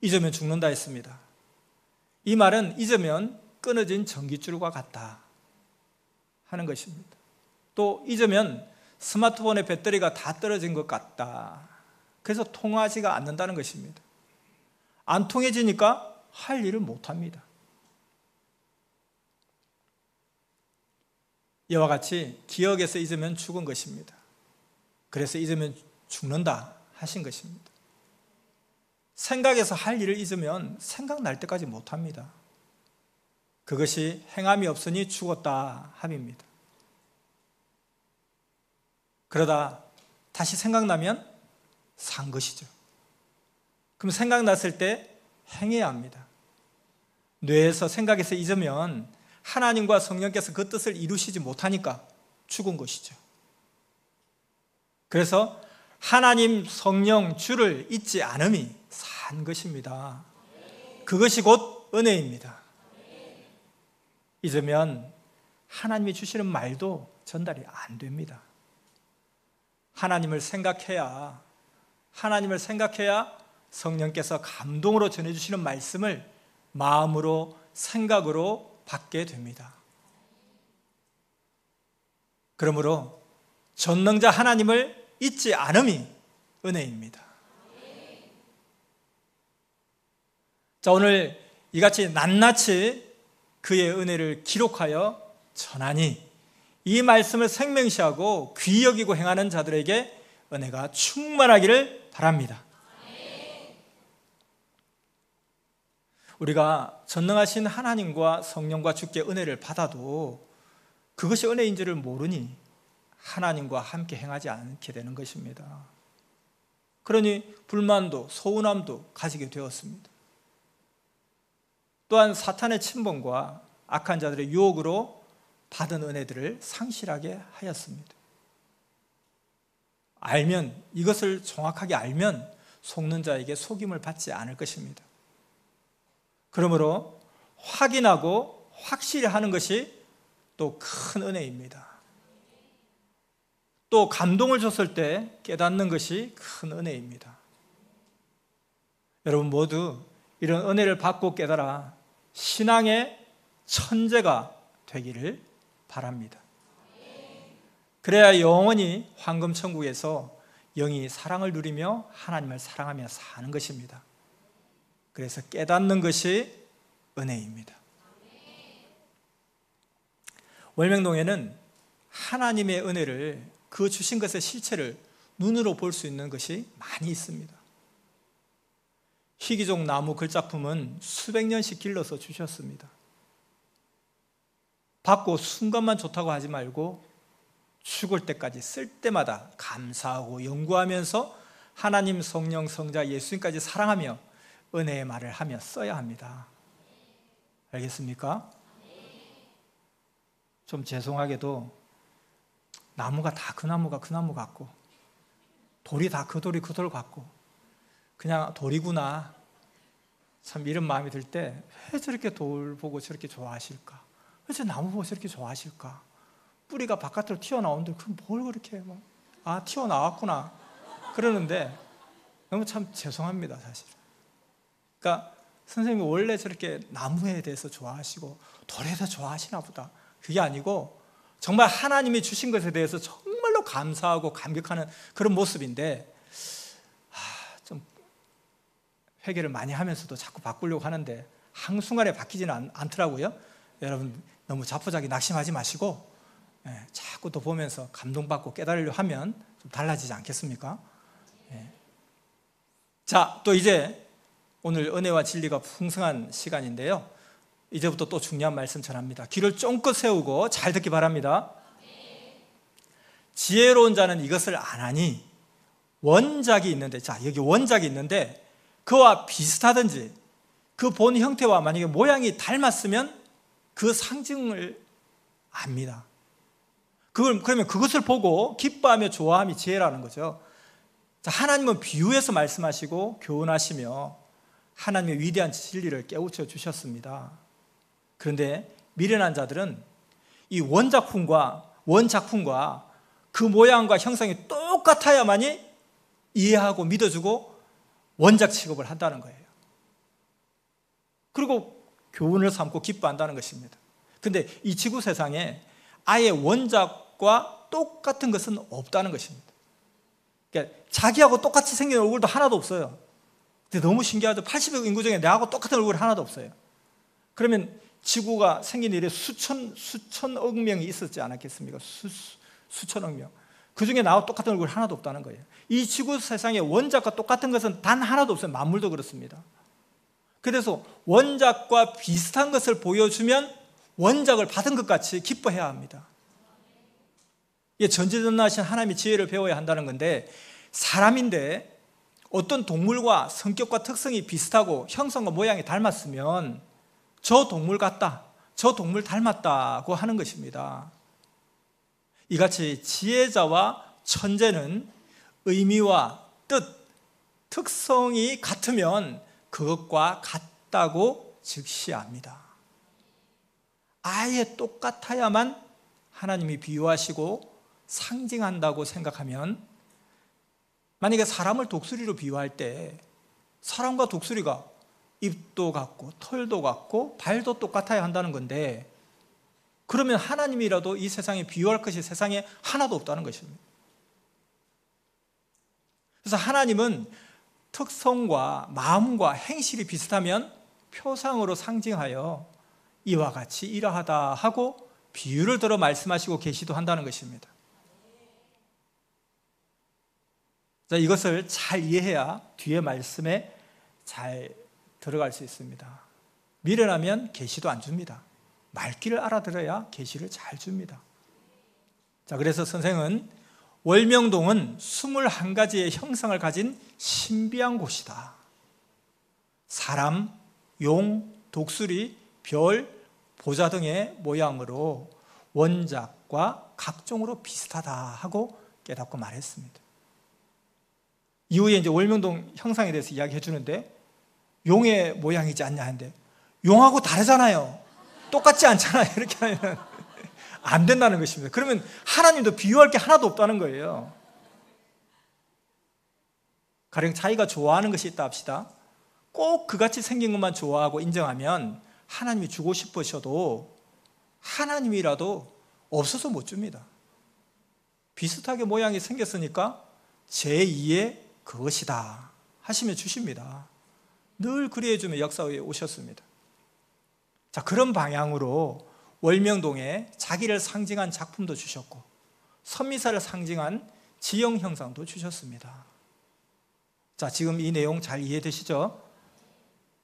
잊으면 죽는다 했습니다. 이 말은 잊으면 끊어진 전깃줄과 같다 하는 것입니다. 또 잊으면 스마트폰의 배터리가 다 떨어진 것 같다. 그래서 통하지가 않는다는 것입니다. 안 통해지니까 할 일을 못합니다. 이와 같이 기억에서 잊으면 죽은 것입니다. 그래서 잊으면 죽는다 하신 것입니다. 생각에서 할 일을 잊으면 생각날 때까지 못합니다. 그것이 행함이 없으니 죽었다 함입니다. 그러다 다시 생각나면 산 것이죠. 그럼 생각났을 때 행해야 합니다. 뇌에서 생각에서 잊으면 하나님과 성령께서 그 뜻을 이루시지 못하니까 죽은 것이죠. 그래서 하나님 성령 주를 잊지 않음이 산 것입니다. 그것이 곧 은혜입니다. 잊으면 하나님이 주시는 말도 전달이 안 됩니다. 하나님을 생각해야 성령께서 감동으로 전해주시는 말씀을 마음으로 생각으로 받게 됩니다. 그러므로 전능자 하나님을 잊지 않음이 은혜입니다. 자, 오늘 이같이 낱낱이 그의 은혜를 기록하여 전하니 이 말씀을 생명시하고 귀히 여기고 행하는 자들에게 은혜가 충만하기를 바랍니다. 우리가 전능하신 하나님과 성령과 주께 은혜를 받아도 그것이 은혜인 줄을 모르니 하나님과 함께 행하지 않게 되는 것입니다. 그러니 불만도 서운함도 가지게 되었습니다. 또한 사탄의 침범과 악한 자들의 유혹으로 받은 은혜들을 상실하게 하였습니다. 이것을 정확하게 알면 속는 자에게 속임을 받지 않을 것입니다. 그러므로 확인하고 확실히 하는 것이 또 큰 은혜입니다. 또 감동을 줬을 때 깨닫는 것이 큰 은혜입니다. 여러분 모두 이런 은혜를 받고 깨달아 신앙의 천재가 되기를 바랍니다. 그래야 영원히 황금천국에서 영이 사랑을 누리며 하나님을 사랑하며 사는 것입니다. 그래서 깨닫는 것이 은혜입니다. 월명동에는 하나님의 은혜를, 그 주신 것의 실체를 눈으로 볼 수 있는 것이 많이 있습니다. 희귀종 나무 글작품은 수백 년씩 길러서 주셨습니다. 받고 순간만 좋다고 하지 말고 죽을 때까지 쓸 때마다 감사하고 연구하면서 하나님, 성령, 성자, 예수님까지 사랑하며 은혜의 말을 하며 써야 합니다. 알겠습니까? 좀 죄송하게도 나무가 다 그 나무가 그 나무 같고 돌이 다 그 돌이 그 돌 같고 그냥 돌이구나, 참 이런 마음이 들 때 왜 저렇게 돌 보고 저렇게 좋아하실까? 왜 저 나무 보고 저렇게 좋아하실까? 뿌리가 바깥으로 튀어나오는데 그럼 뭘 그렇게 튀어나왔구나 그러는데 너무 참 죄송합니다, 사실. 그러니까 선생님이 원래 저렇게 나무에 대해서 좋아하시고 돌에 대해서 좋아하시나 보다, 그게 아니고 정말 하나님이 주신 것에 대해서 정말로 감사하고 감격하는 그런 모습인데, 좀 회개를 많이 하면서도 자꾸 바꾸려고 하는데 한순간에 바뀌지는 않더라고요. 여러분 너무 자포자기 낙심하지 마시고 자꾸 또 보면서 감동받고 깨달으려고 하면 좀 달라지지 않겠습니까? 자, 또 이제 오늘 은혜와 진리가 풍성한 시간인데요, 이제부터 또 중요한 말씀 전합니다. 귀를 쫑긋 세우고 잘 듣기 바랍니다. 지혜로운 자는 이것을 안 하니 원작이 있는데, 자 여기 원작이 있는데 그와 비슷하든지 그 본 형태와 만약에 모양이 닮았으면 그 상징을 압니다. 그러면 그것을 보고 기뻐하며 좋아함이 지혜라는 거죠. 자, 하나님은 비유해서 말씀하시고 교훈하시며 하나님의 위대한 진리를 깨우쳐 주셨습니다. 그런데 미련한 자들은 이 원작품과 그 모양과 형상이 똑같아야만이 이해하고 믿어주고 원작 취급을 한다는 거예요. 그리고 교훈을 삼고 기뻐한다는 것입니다. 그런데 이 지구 세상에 아예 원작과 똑같은 것은 없다는 것입니다. 그러니까 자기하고 똑같이 생긴 얼굴도 하나도 없어요. 근데 너무 신기하죠. 80억 인구 중에 내하고 똑같은 얼굴이 하나도 없어요. 그러면 지구가 생긴 일에 수천억 명이 있었지 않았겠습니까? 수천억 명. 그 중에 나하고 똑같은 얼굴이 하나도 없다는 거예요. 이 지구 세상에 원작과 똑같은 것은 단 하나도 없어요. 만물도 그렇습니다. 그래서 원작과 비슷한 것을 보여주면 원작을 받은 것 같이 기뻐해야 합니다. 이게 전지전능하신 하나님의 지혜를 배워야 한다는 건데, 사람인데 어떤 동물과 성격과 특성이 비슷하고 형성과 모양이 닮았으면 저 동물 같다, 저 동물 닮았다고 하는 것입니다. 이같이 지혜자와 천재는 의미와 뜻, 특성이 같으면 그것과 같다고 즉시합니다. 아예 똑같아야만 하나님이 비유하시고 상징한다고 생각하면, 만약에 사람을 독수리로 비유할 때 사람과 독수리가 입도 같고 털도 같고 발도 똑같아야 한다는 건데, 그러면 하나님이라도 이 세상에 비유할 것이 세상에 하나도 없다는 것입니다. 그래서 하나님은 특성과 마음과 행실이 비슷하면 표상으로 상징하여 이와 같이 이러하다 하고 비유를 들어 말씀하시고 계시도 한다는 것입니다. 자, 이것을 잘 이해해야 뒤에 말씀에 잘 들어갈 수 있습니다. 미련하면 계시도 안 줍니다. 말귀를 알아들어야 계시를 잘 줍니다. 자, 그래서 선생은 월명동은 21가지의 형상을 가진 신비한 곳이다. 사람, 용, 독수리, 별, 보자 등의 모양으로 원작과 각종으로 비슷하다 하고 깨닫고 말했습니다. 이후에 이제 월명동 형상에 대해서 이야기해 주는데, 용의 모양이지 않냐 하는데 용하고 다르잖아요. 똑같지 않잖아요. 이렇게 하면 안 된다는 것입니다. 그러면 하나님도 비유할 게 하나도 없다는 거예요. 가령 자기가 좋아하는 것이 있다 합시다. 꼭 그같이 생긴 것만 좋아하고 인정하면 하나님이 주고 싶으셔도 하나님이라도 없어서 못 줍니다. 비슷하게 모양이 생겼으니까 제2의 그것이다 하시면 주십니다. 늘 그리해주며 역사에 오셨습니다. 자, 그런 방향으로 월명동에 자기를 상징한 작품도 주셨고 선미사를 상징한 지형 형상도 주셨습니다. 자, 지금 이 내용 잘 이해되시죠?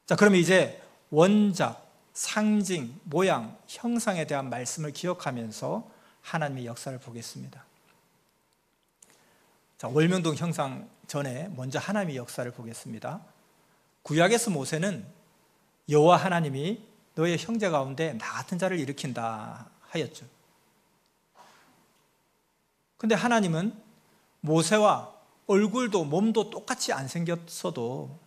자, 그러면 이제 원작, 상징, 모양, 형상에 대한 말씀을 기억하면서 하나님의 역사를 보겠습니다. 자, 월명동 형상 전에 먼저 하나님의 역사를 보겠습니다. 구약에서 모세는 여호와 하나님이 너의 형제 가운데 나 같은 자를 일으킨다 하였죠. 근데 하나님은 모세와 얼굴도 몸도 똑같이 안 생겼어도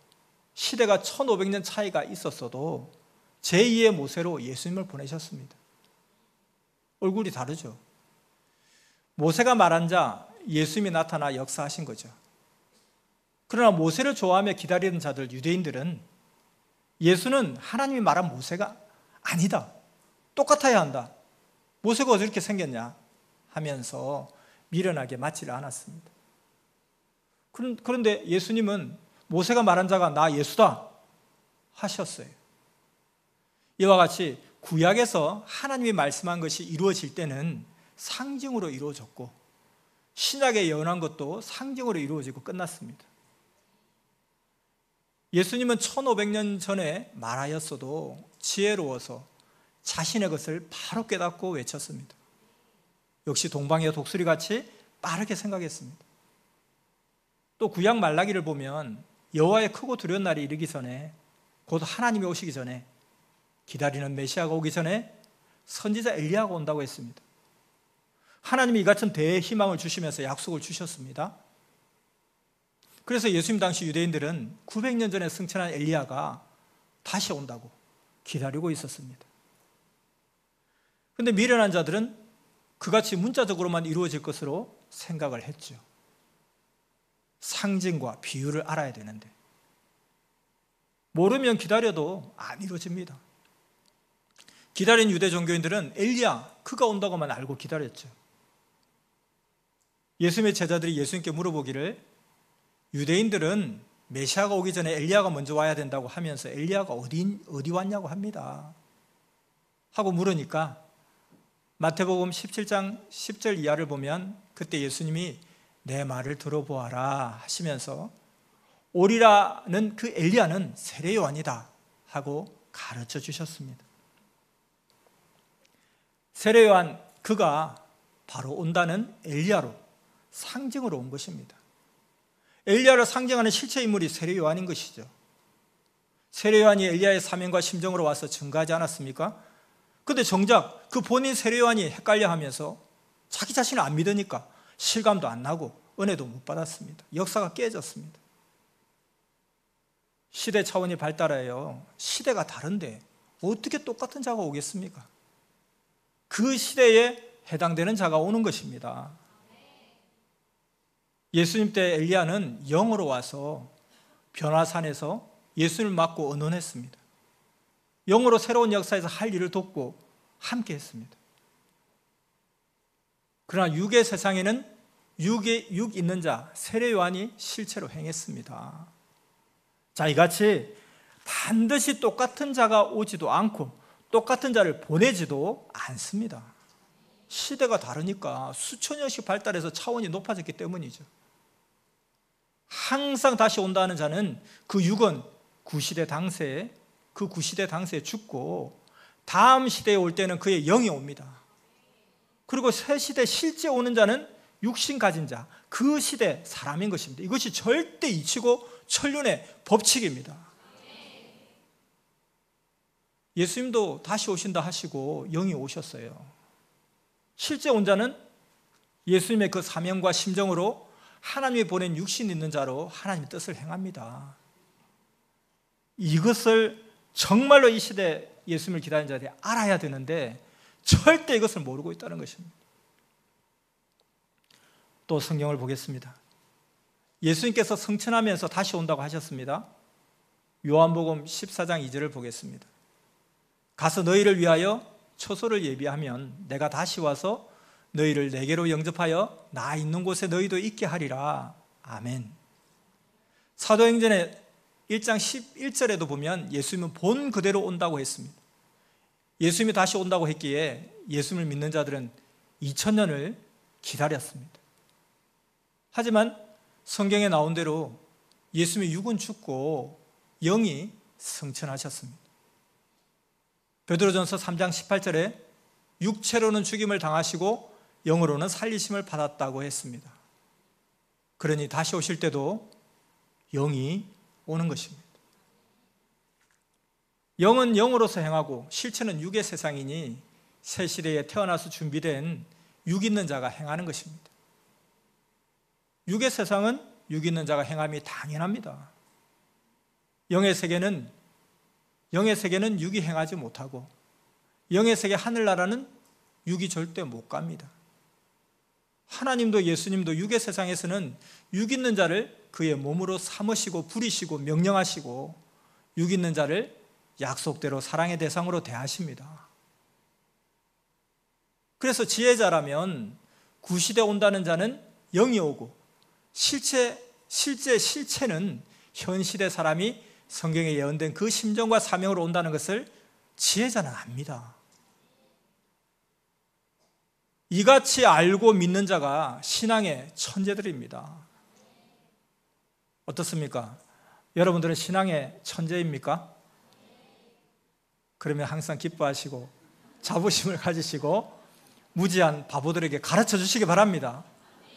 시대가 1500년 차이가 있었어도 제2의 모세로 예수님을 보내셨습니다. 얼굴이 다르죠. 모세가 말한 자 예수님이 나타나 역사하신 거죠. 그러나 모세를 좋아하며 기다리는 자들 유대인들은 예수는 하나님이 말한 모세가 아니다, 똑같아야 한다, 모세가 어떻게 생겼냐 하면서 미련하게 맞지를 않았습니다. 그런데 예수님은 모세가 말한 자가 나 예수다 하셨어요. 이와 같이 구약에서 하나님이 말씀한 것이 이루어질 때는 상징으로 이루어졌고 신약에 예언한 것도 상징으로 이루어지고 끝났습니다. 예수님은 1500년 전에 말하였어도 지혜로워서 자신의 것을 바로 깨닫고 외쳤습니다. 역시 동방의 독수리같이 빠르게 생각했습니다. 또 구약 말라기를 보면 여호와의 크고 두려운 날이 이르기 전에, 곧 하나님이 오시기 전에, 기다리는 메시아가 오기 전에 선지자 엘리야가 온다고 했습니다. 하나님이 이 같은 대희망을 주시면서 약속을 주셨습니다. 그래서 예수님 당시 유대인들은 900년 전에 승천한 엘리야가 다시 온다고 기다리고 있었습니다. 그런데 미련한 자들은 그같이 문자적으로만 이루어질 것으로 생각을 했죠. 상징과 비유를 알아야 되는데 모르면 기다려도 안 이루어집니다. 기다린 유대 종교인들은 엘리야 그가 온다고만 알고 기다렸죠. 예수님의 제자들이 예수님께 물어보기를 유대인들은 메시아가 오기 전에 엘리야가 먼저 와야 된다고 하면서 엘리야가 어디 왔냐고 합니다 하고 물으니까 마태복음 17장 10절 이하를 보면 그때 예수님이 내 말을 들어보아라 하시면서 오리라는 그 엘리야는 세례 요한이다 하고 가르쳐 주셨습니다. 세례 요한 그가 바로 온다는 엘리야로 상징으로 온 것입니다. 엘리야를 상징하는 실체 인물이 세례 요한인 것이죠. 세례 요한이 엘리야의 사명과 심정으로 와서 증거하지 않았습니까? 그런데 정작 그 본인 세례 요한이 헷갈려하면서 자기 자신을 안 믿으니까 실감도 안 나고 은혜도 못 받았습니다. 역사가 깨졌습니다. 시대 차원이 발달하여 시대가 다른데 어떻게 똑같은 자가 오겠습니까? 그 시대에 해당되는 자가 오는 것입니다. 예수님 때 엘리야는 영으로 와서 변화산에서 예수님을 맞고 언언했습니다. 영으로 새로운 역사에서 할 일을 돕고 함께 했습니다. 그러나 육의 세상에는 육 있는 자 세례 요한이 실체로 행했습니다. 자, 이같이 반드시 똑같은 자가 오지도 않고 똑같은 자를 보내지도 않습니다. 시대가 다르니까 수천 년씩 발달해서 차원이 높아졌기 때문이죠. 항상 다시 온다는 자는 그 육은 구시대 당시에 죽고 다음 시대에 올 때는 그의 영이 옵니다. 그리고 새 시대 실제 오는 자는 육신 가진 자, 그 시대 사람인 것입니다. 이것이 절대 이치고 천륜의 법칙입니다. 예수님도 다시 오신다 하시고 영이 오셨어요. 실제 온 자는 예수님의 그 사명과 심정으로 하나님이 보낸 육신 있는 자로 하나님의 뜻을 행합니다. 이것을 정말로 이 시대 예수님을 기다리는 자들이 알아야 되는데 절대 이것을 모르고 있다는 것입니다. 또 성경을 보겠습니다. 예수님께서 성천하면서 다시 온다고 하셨습니다. 요한복음 14장 2절을 보겠습니다. 가서 너희를 위하여 초소를 예비하면 내가 다시 와서 너희를 내게로 영접하여 나 있는 곳에 너희도 있게 하리라. 아멘. 사도행전의 1장 11절에도 보면 예수님은 본 그대로 온다고 했습니다. 예수님이 다시 온다고 했기에 예수님을 믿는 자들은 2000년을 기다렸습니다. 하지만 성경에 나온 대로 예수님의 육은 죽고 영이 승천하셨습니다. 베드로전서 3장 18절에 육체로는 죽임을 당하시고 영으로는 살리심을 받았다고 했습니다. 그러니 다시 오실 때도 영이 오는 것입니다. 영은 영으로서 행하고 실체는 육의 세상이니 새 시대에 태어나서 준비된 육 있는 자가 행하는 것입니다. 육의 세상은 육 있는 자가 행함이 당연합니다. 영의 세계는 육이 행하지 못하고 영의 세계 하늘나라는 육이 절대 못 갑니다. 하나님도 예수님도 육의 세상에서는 육 있는 자를 그의 몸으로 삼으시고 부리시고 명령하시고 육 있는 자를 약속대로 사랑의 대상으로 대하십니다. 그래서 지혜자라면 구시대 온다는 자는 영이 오고 실체는 현 시대 사람이 성경에 예언된 그 심정과 사명으로 온다는 것을 지혜자는 압니다. 이같이 알고 믿는 자가 신앙의 천재들입니다. 어떻습니까? 여러분들은 신앙의 천재입니까? 그러면 항상 기뻐하시고 자부심을 가지시고 무지한 바보들에게 가르쳐 주시기 바랍니다.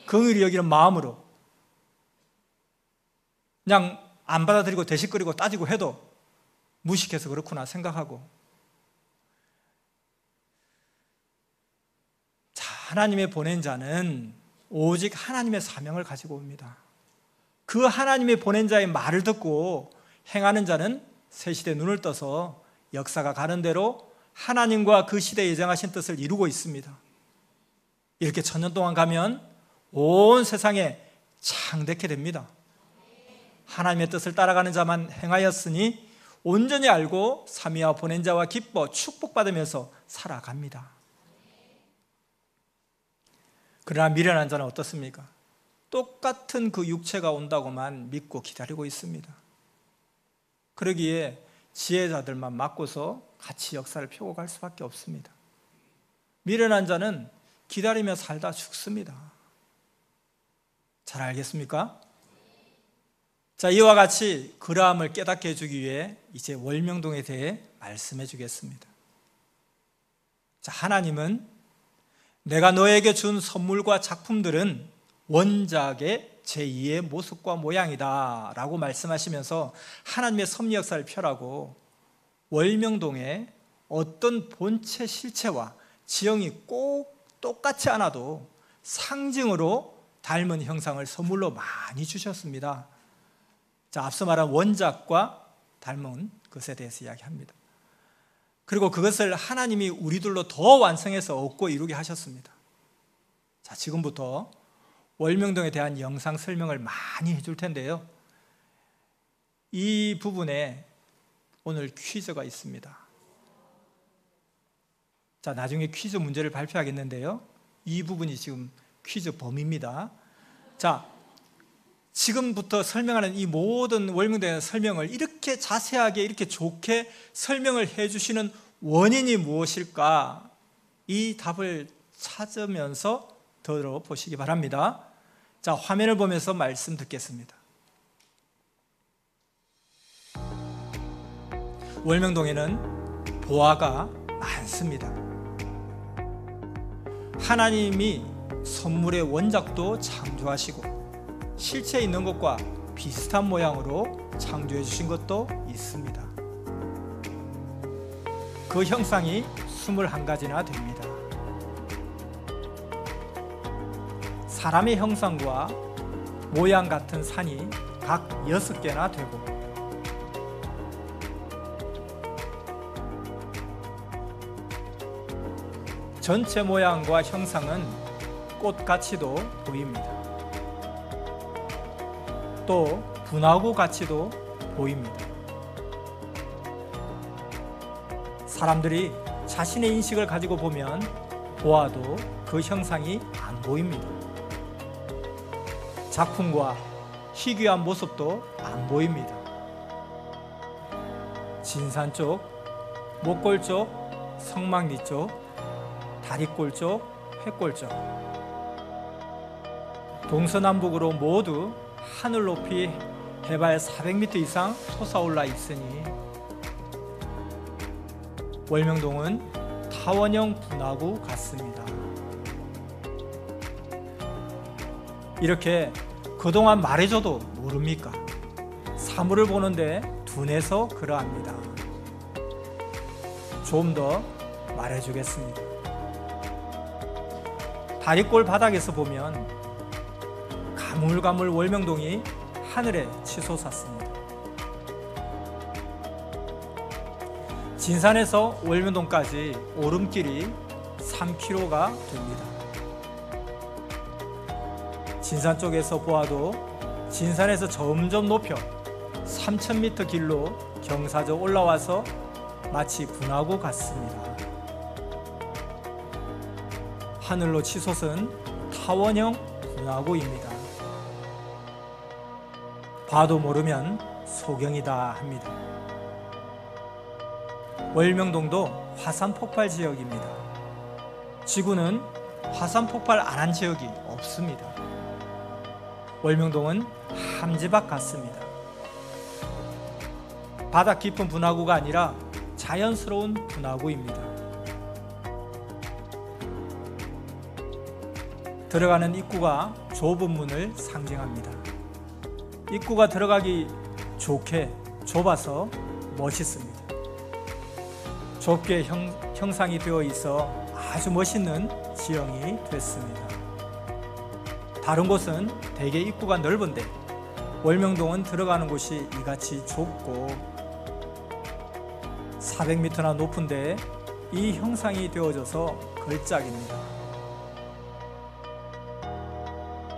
긍휼히 여기는 마음으로. 그냥 안 받아들이고 대식거리고 따지고 해도 무식해서 그렇구나 생각하고. 자, 하나님의 보낸 자는 오직 하나님의 사명을 가지고 옵니다. 그 하나님의 보낸 자의 말을 듣고 행하는 자는 새 시대에 눈을 떠서 역사가 가는 대로 하나님과 그 시대에 예정하신 뜻을 이루고 있습니다. 이렇게 1000년 동안 가면 온 세상에 창대케 됩니다. 하나님의 뜻을 따라가는 자만 행하였으니 온전히 알고 삼위와 보낸 자와 기뻐 축복받으면서 살아갑니다. 그러나 미련한 자는 어떻습니까? 똑같은 그 육체가 온다고만 믿고 기다리고 있습니다. 그러기에 지혜자들만 맡고서 같이 역사를 펴고 갈 수밖에 없습니다. 미련한 자는 기다리며 살다 죽습니다. 잘 알겠습니까? 자, 이와 같이 그러함을 깨닫게 해주기 위해 이제 월명동에 대해 말씀해 주겠습니다. 자, 하나님은 내가 너에게 준 선물과 작품들은 원작의 제2의 모습과 모양이다 라고 말씀하시면서 하나님의 섭리 역사를 펴라고 월명동에 어떤 본체 실체와 지형이 꼭 똑같지 않아도 상징으로 닮은 형상을 선물로 많이 주셨습니다. 자, 앞서 말한 원작과 닮은 것에 대해서 이야기합니다. 그리고 그것을 하나님이 우리들로 더 완성해서 얻고 이루게 하셨습니다. 자, 지금부터 월명동에 대한 영상 설명을 많이 해줄 텐데요. 이 부분에 오늘 퀴즈가 있습니다. 자, 나중에 퀴즈 문제를 발표하겠는데요. 이 부분이 지금 퀴즈 범위입니다. 자, 지금부터 설명하는 이 모든 월명동의 설명을 이렇게 자세하게 이렇게 좋게 설명을 해주시는 원인이 무엇일까? 이 답을 찾으면서 들어보시기 바랍니다. 자, 화면을 보면서 말씀 듣겠습니다. 월명동에는 보화가 많습니다. 하나님이 선물의 원작도 창조하시고 실체 있는 것과 비슷한 모양으로 창조해 주신 것도 있습니다. 그 형상이 21가지나 됩니다. 사람의 형상과 모양 같은 산이 각 6개나 되고 전체 모양과 형상은 꽃같이도 보입니다. 또 분화구 같이도 보입니다. 사람들이 자신의 인식을 가지고 보아도 그 형상이 안 보입니다. 작품과 희귀한 모습도 안 보입니다. 진산 쪽, 목골 쪽, 성막리 쪽, 다리꼴 쪽, 회꼴 쪽, 동서남북으로 모두 하늘 높이 해발 400m 이상 솟아올라 있으니 월명동은 타원형 분화구 같습니다. 이렇게 그동안 말해줘도 모릅니까? 사물을 보는데 둔해서 그러합니다. 좀 더 말해주겠습니다. 다리꼴 바닥에서 보면 가물가물 월명동이 하늘에 치솟았습니다. 진산에서 월명동까지 오름길이 3km가 됩니다. 진산 쪽에서 보아도 진산에서 점점 높여 3000m 길로 경사져 올라와서 마치 분화구 같습니다. 하늘로 치솟은 타원형 분화구입니다. 봐도 모르면 소경이다 합니다. 월명동도 화산 폭발 지역입니다. 지구는 화산 폭발 안 한 지역이 없습니다. 월명동은 함지박 같습니다. 바닥 깊은 분화구가 아니라 자연스러운 분화구입니다. 들어가는 입구가 좁은 문을 상징합니다. 입구가 들어가기 좋게 좁아서 멋있습니다. 좁게 형상이 되어 있어 아주 멋있는 지형이 됐습니다. 다른 곳은 대개 입구가 넓은데 월명동은 들어가는 곳이 이같이 좁고 400m나 높은데 이 형상이 되어져서 걸작입니다.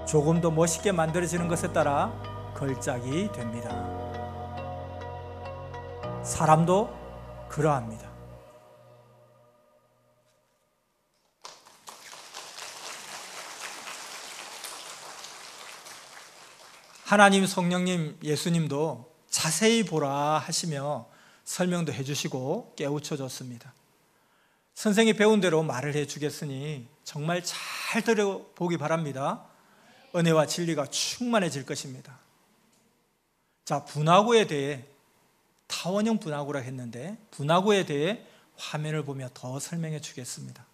조금 더 멋있게 만들어지는 것에 따라 걸작이 됩니다. 사람도 그러합니다. 하나님, 성령님, 예수님도 자세히 보라 하시며 설명도 해주시고 깨우쳐 줬습니다. 선생이 배운 대로 말을 해주겠으니 정말 잘 들어보기 바랍니다. 은혜와 진리가 충만해질 것입니다. 자, 분화구에 대해, 타원형 분화구라 했는데 분화구에 대해 화면을 보며 더 설명해 주겠습니다.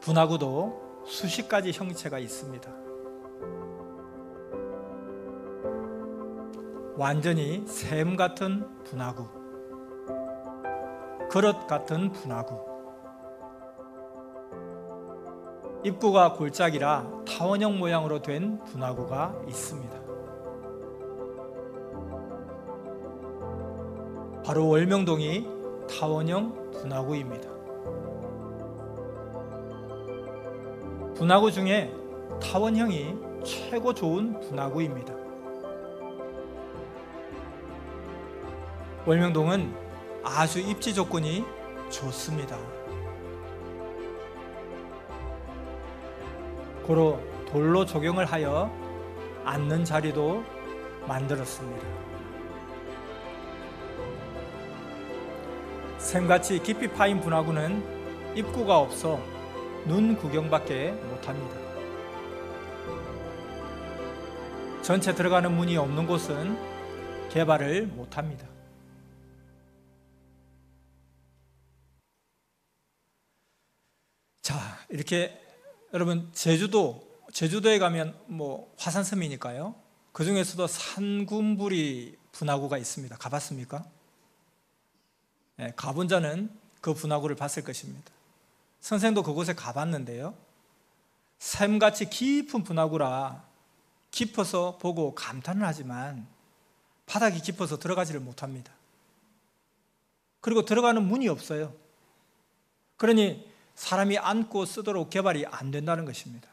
분화구도 수십 가지 형체가 있습니다. 완전히 샘 같은 분화구, 그릇 같은 분화구, 입구가 골짜기라 타원형 모양으로 된 분화구가 있습니다. 바로 월명동이 타원형 분화구입니다. 분화구 중에 타원형이 최고 좋은 분화구입니다. 월명동은 아주 입지 조건이 좋습니다. 고로 돌로 조경을 하여 앉는 자리도 만들었습니다. 샘같이 깊이 파인 분화구는 입구가 없어 눈 구경밖에 못합니다. 전체 들어가는 문이 없는 곳은 개발을 못합니다. 자, 이렇게 여러분 제주도에 가면 화산섬이니까요. 그 중에서도 산군부리 분화구가 있습니다. 가봤습니까? 네, 가본 자는 그 분화구를 봤을 것입니다. 선생도 그곳에 가봤는데요. 샘같이 깊은 분화구라 깊어서 보고 감탄을 하지만 바닥이 깊어서 들어가지를 못합니다. 그리고 들어가는 문이 없어요. 그러니 사람이 앉고 쓰도록 개발이 안 된다는 것입니다.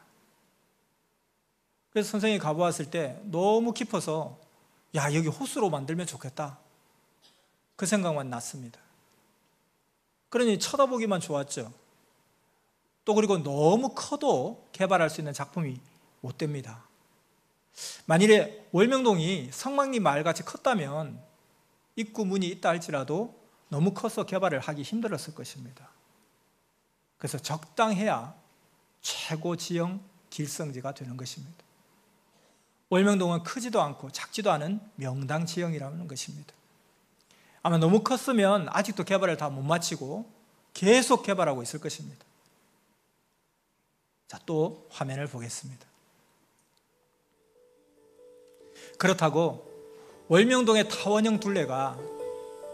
그래서 선생님이 가보았을 때 너무 깊어서 야, 여기 호수로 만들면 좋겠다, 그 생각만 났습니다. 그러니 쳐다보기만 좋았죠. 또 그리고 너무 커도 개발할 수 있는 작품이 못 됩니다. 만일에 월명동이 성막리 마을같이 컸다면 입구 문이 있다 할지라도 너무 커서 개발을 하기 힘들었을 것입니다. 그래서 적당해야 최고 지형 길성지가 되는 것입니다. 월명동은 크지도 않고 작지도 않은 명당 지형이라는 것입니다. 아마 너무 컸으면 아직도 개발을 다 못 마치고 계속 개발하고 있을 것입니다. 자, 또 화면을 보겠습니다. 그렇다고 월명동의 타원형 둘레가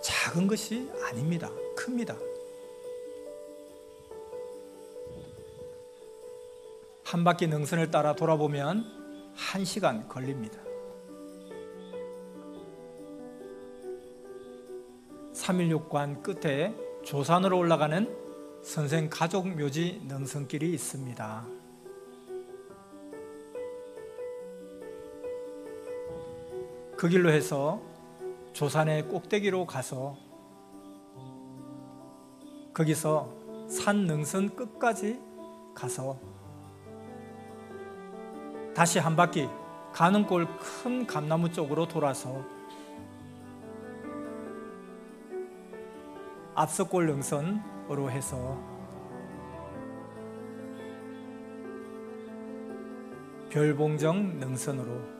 작은 것이 아닙니다. 큽니다. 한 바퀴 능선을 따라 돌아보면 1시간 걸립니다. 316관 끝에 조산으로 올라가는 선생 가족 묘지 능선길이 있습니다. 그 길로 해서 조산의 꼭대기로 가서 거기서 산 능선 끝까지 가서 다시 한 바퀴 가는 꼴 큰 감나무 쪽으로 돌아서 앞서골 능선으로 해서 별봉정 능선으로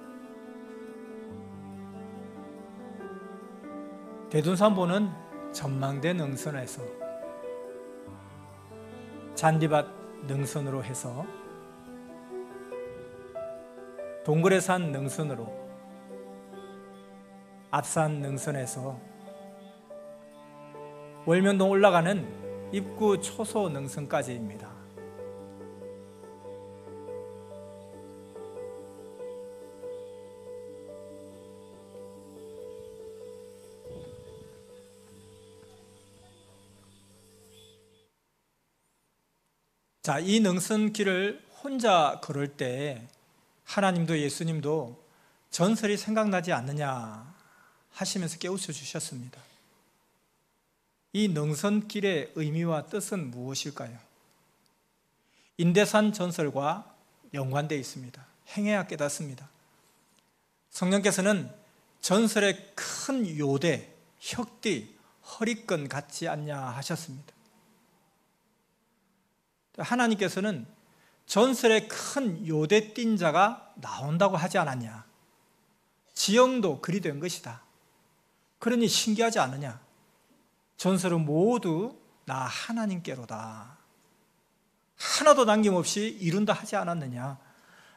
대둔산 보는 전망대 능선에서 잔디밭 능선으로 해서 동그래산 능선으로 앞산 능선에서 월면동 올라가는 입구 초소 능선까지입니다. 자, 이 능선길을 혼자 걸을 때 하나님도 예수님도 전설이 생각나지 않느냐 하시면서 깨우쳐 주셨습니다. 이 능선길의 의미와 뜻은 무엇일까요? 인대산 전설과 연관되어 있습니다. 행해야 깨닫습니다. 성령께서는 전설의 큰 요대, 혁띠, 허리끈 같지 않냐 하셨습니다. 하나님께서는 전설의 큰 요대 띈 자가 나온다고 하지 않았냐? 지형도 그리 된 것이다. 그러니 신기하지 않느냐? 전설은 모두 나 하나님께로다. 하나도 남김없이 이룬다 하지 않았느냐?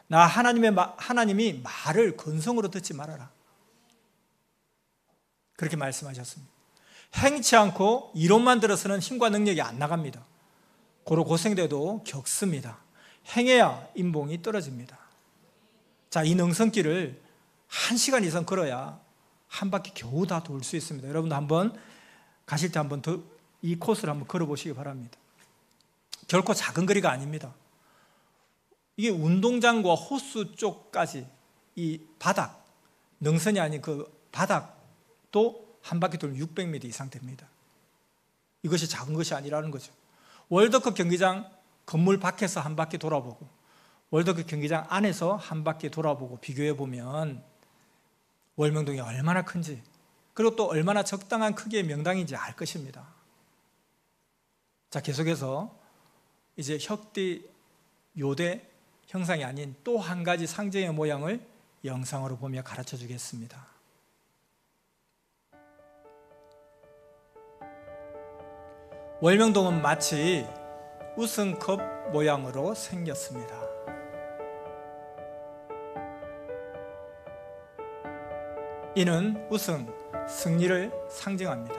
나 하나님이 말을 건성으로 듣지 말아라. 그렇게 말씀하셨습니다. 행치 않고 이론만 들어서는 힘과 능력이 안 나갑니다. 고로 고생돼도 겪습니다. 행해야 인봉이 떨어집니다. 자, 이 능선길을 1시간 이상 걸어야 한 바퀴 겨우 다 돌 수 있습니다. 여러분도 한번 가실 때 한번 더 이 코스를 한번 걸어보시기 바랍니다. 결코 작은 거리가 아닙니다. 이게 운동장과 호수 쪽까지 이 바닥, 능선이 아닌 그 바닥도 한 바퀴 돌면 600m 이상 됩니다. 이것이 작은 것이 아니라는 거죠. 월드컵 경기장 건물 밖에서 한 바퀴 돌아보고 월드컵 경기장 안에서 한 바퀴 돌아보고 비교해 보면 월명동이 얼마나 큰지, 그리고 또 얼마나 적당한 크기의 명당인지 알 것입니다. 자, 계속해서 이제 혁띠 요대 형상이 아닌 또 한 가지 상징의 모양을 영상으로 보며 가르쳐 주겠습니다. 월명동은 마치 우승컵 모양으로 생겼습니다. 이는 우승, 승리를 상징합니다.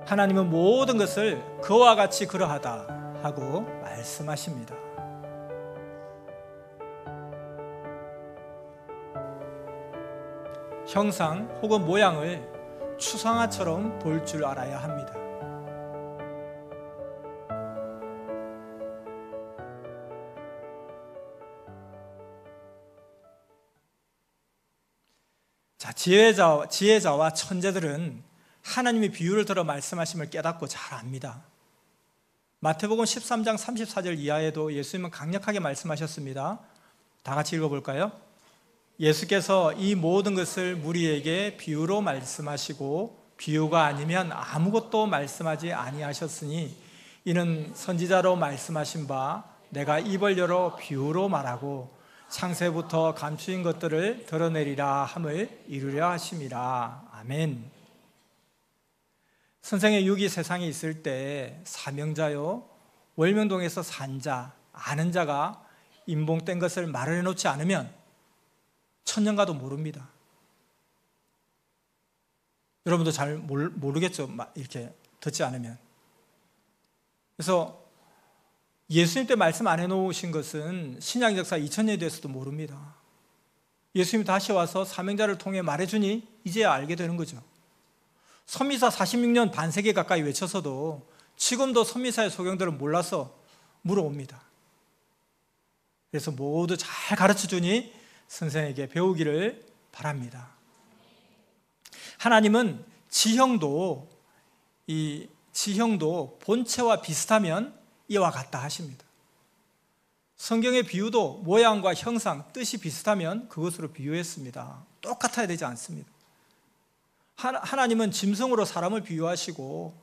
하나님은 모든 것을 그와 같이 그러하다 하고 말씀하십니다. 형상 혹은 모양을 추상화처럼 볼 줄 알아야 합니다. 자, 지혜자와 천재들은 하나님의 비유를 들어 말씀하심을 깨닫고 잘 압니다. 마태복음 13장 34절 이하에도 예수님은 강력하게 말씀하셨습니다. 다 같이 읽어볼까요? 예수께서 이 모든 것을 무리에게 비유로 말씀하시고 비유가 아니면 아무것도 말씀하지 아니하셨으니 이는 선지자로 말씀하신 바 내가 입을 열어 비유로 말하고 창세부터 감추인 것들을 드러내리라 함을 이루려 하심이라. 아멘. 선생의 육이 세상에 있을 때 사명자요 월명동에서 산 자, 아는 자가 임봉된 것을 말을 해놓지 않으면 천년가도 모릅니다. 여러분도 잘 모르겠죠? 이렇게 듣지 않으면. 그래서 예수님 때 말씀 안 해놓으신 것은 신약 역사 2000년이 돼서도 모릅니다. 예수님이 다시 와서 사명자를 통해 말해주니 이제야 알게 되는 거죠. 선미사 46년 반세기 가까이 외쳐서도 지금도 선미사의 소경들은 몰라서 물어옵니다. 그래서 모두 잘 가르쳐주니 선생에게 배우기를 바랍니다. 하나님은 지형도 본체와 비슷하면 이와 같다 하십니다. 성경의 비유도 모양과 형상, 뜻이 비슷하면 그것으로 비유했습니다. 똑같아야 되지 않습니다. 하나님은 짐승으로 사람을 비유하시고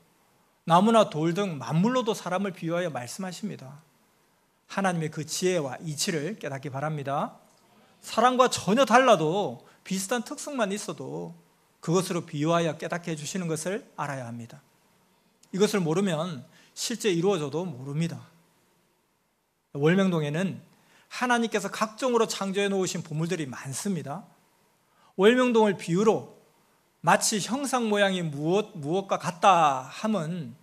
나무나 돌 등 만물로도 사람을 비유하여 말씀하십니다. 하나님의 그 지혜와 이치를 깨닫기 바랍니다. 사람과 전혀 달라도 비슷한 특성만 있어도 그것으로 비유하여 깨닫게 해주시는 것을 알아야 합니다. 이것을 모르면 실제 이루어져도 모릅니다. 월명동에는 하나님께서 각종으로 창조해 놓으신 보물들이 많습니다. 월명동을 비유로 마치 형상 모양이 무엇과 같다 함은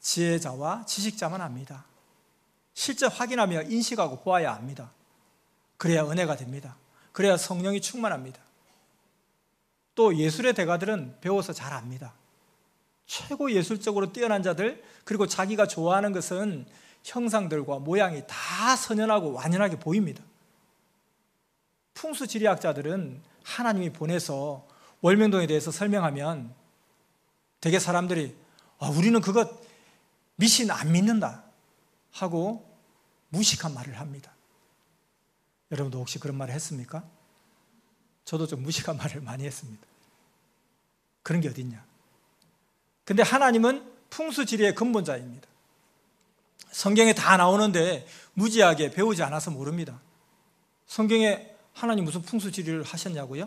지혜자와 지식자만 압니다. 실제 확인하며 인식하고 보아야 합니다. 그래야 은혜가 됩니다. 그래야 성령이 충만합니다. 또 예술의 대가들은 배워서 잘 압니다. 최고 예술적으로 뛰어난 자들, 그리고 자기가 좋아하는 것은 형상들과 모양이 다 선연하고 완연하게 보입니다. 풍수지리학자들은 하나님이 보내서 월명동에 대해서 설명하면 되게 사람들이 우리는 그것 미신 안 믿는다 하고 무식한 말을 합니다. 여러분도 혹시 그런 말을 했습니까? 저도 좀 무식한 말을 많이 했습니다. 그런 게 어딨냐? 근데 하나님은 풍수지리의 근본자입니다. 성경에 다 나오는데 무지하게 배우지 않아서 모릅니다. 성경에 하나님 무슨 풍수지리를 하셨냐고요?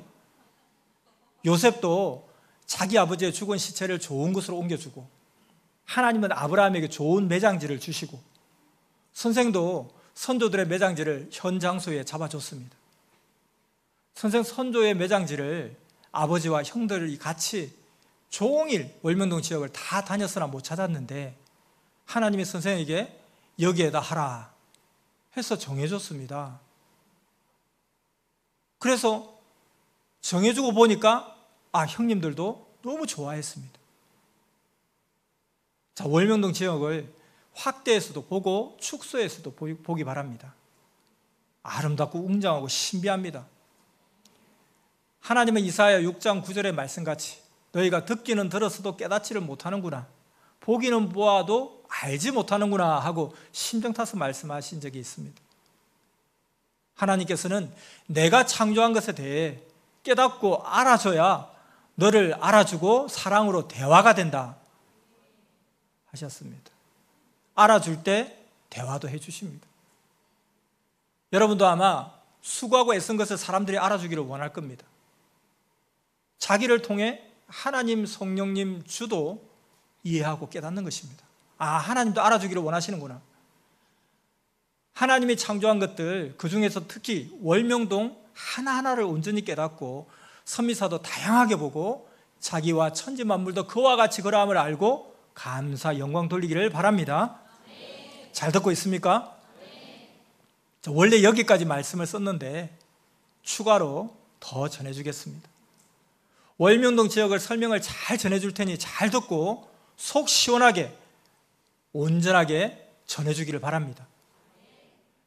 요셉도 자기 아버지의 죽은 시체를 좋은 곳으로 옮겨주고, 하나님은 아브라함에게 좋은 매장지를 주시고, 선생도 선조들의 매장지를 현 장소에 잡아줬습니다. 선생 선조의 매장지를 아버지와 형들이 같이 종일 월명동 지역을 다 다녔으나 못 찾았는데 하나님이 선생에게 여기에다 하라 해서 정해줬습니다. 그래서 정해주고 보니까 형님들도 너무 좋아했습니다. 자, 월명동 지역을 확대해서도 보고 축소해서도 보기 바랍니다. 아름답고 웅장하고 신비합니다. 하나님은 이사야 6장 9절의 말씀같이 너희가 듣기는 들었어도 깨닫지를 못하는구나, 보기는 보아도 알지 못하는구나 하고 심정타서 말씀하신 적이 있습니다. 하나님께서는 내가 창조한 것에 대해 깨닫고 알아줘야 너를 알아주고 사랑으로 대화가 된다 하셨습니다. 알아줄 때 대화도 해주십니다. 여러분도 아마 수고하고 애쓴 것을 사람들이 알아주기를 원할 겁니다. 자기를 통해 하나님, 성령님 주도 이해하고 깨닫는 것입니다. 하나님도 알아주기를 원하시는구나. 하나님이 창조한 것들, 그 중에서 특히 월명동 하나하나를 온전히 깨닫고 선미사도 다양하게 보고 자기와 천지 만물도 그와 같이 그러함을 알고 감사 영광 돌리기를 바랍니다. 잘 듣고 있습니까? 원래 여기까지 말씀을 썼는데 추가로 더 전해주겠습니다. 월명동 지역을 설명을 잘 전해줄 테니 잘 듣고 속 시원하게 온전하게 전해주기를 바랍니다.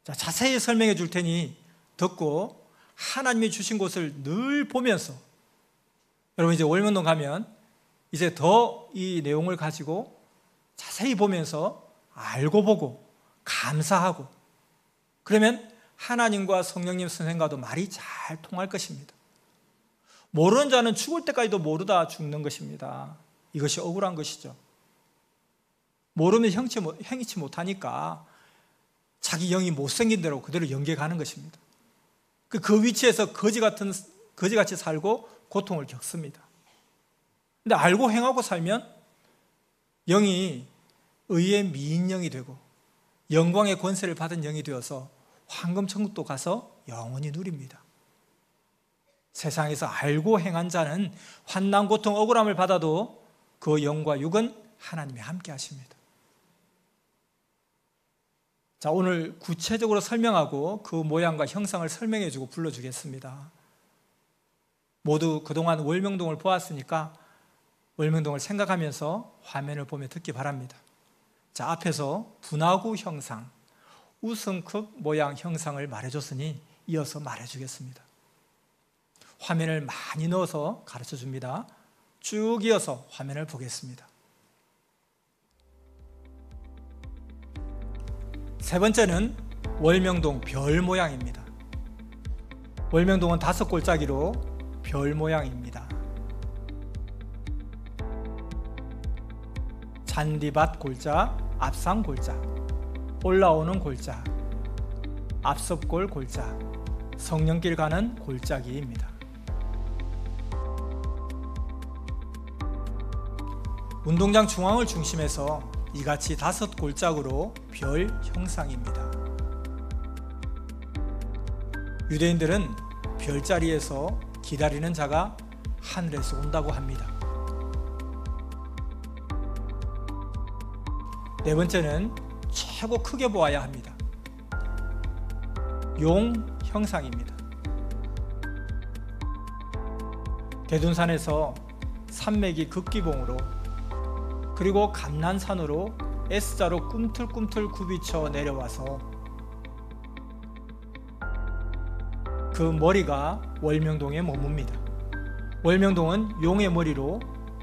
자, 자세히 설명해 줄 테니 듣고 하나님이 주신 곳을 늘 보면서, 여러분 이제 월명동 가면 이제 더 이 내용을 가지고 자세히 보면서 알고 보고 감사하고, 그러면 하나님과 성령님 선생과도 말이 잘 통할 것입니다. 모르는 자는 죽을 때까지도 모르다 죽는 것입니다. 이것이 억울한 것이죠. 모르면 행치 못하니까 자기 영이 못생긴 대로 그대로 연계가는 것입니다. 그 위치에서 거지같이 살고 고통을 겪습니다. 근데 알고 행하고 살면 영이 의의 미인영이 되고 영광의 권세를 받은 영이 되어서 황금천국도 가서 영원히 누립니다. 세상에서 알고 행한 자는 환난, 고통, 억울함을 받아도 그 영과 육은 하나님이 함께 하십니다. 자, 오늘 구체적으로 설명하고 그 모양과 형상을 설명해주고 불러주겠습니다. 모두 그동안 월명동을 보았으니까 월명동을 생각하면서 화면을 보며 듣기 바랍니다. 자, 앞에서 분화구 형상, 우승컵 모양 형상을 말해줬으니 이어서 말해주겠습니다. 화면을 많이 넣어서 가르쳐줍니다. 쭉 이어서 화면을 보겠습니다. 세 번째는 월명동 별 모양입니다. 월명동은 5골짜기로 별 모양입니다. 잔디밭 골짜, 앞산 골짜, 올라오는 골짜, 앞섭골 골짜, 성령길 가는 골짜기입니다. 운동장 중앙을 중심해서 이같이 5골짜기로 별 형상입니다. 유대인들은 별자리에서 기다리는 자가 하늘에서 온다고 합니다. 네 번째는 최고 크게 보아야 합니다. 용 형상입니다. 대둔산에서 산맥이 극기봉으로 그리고 감난산으로 S자로 꿈틀꿈틀 굽이쳐 내려와서 그 머리가 월명동에 머뭅니다. 월명동은 용의 머리로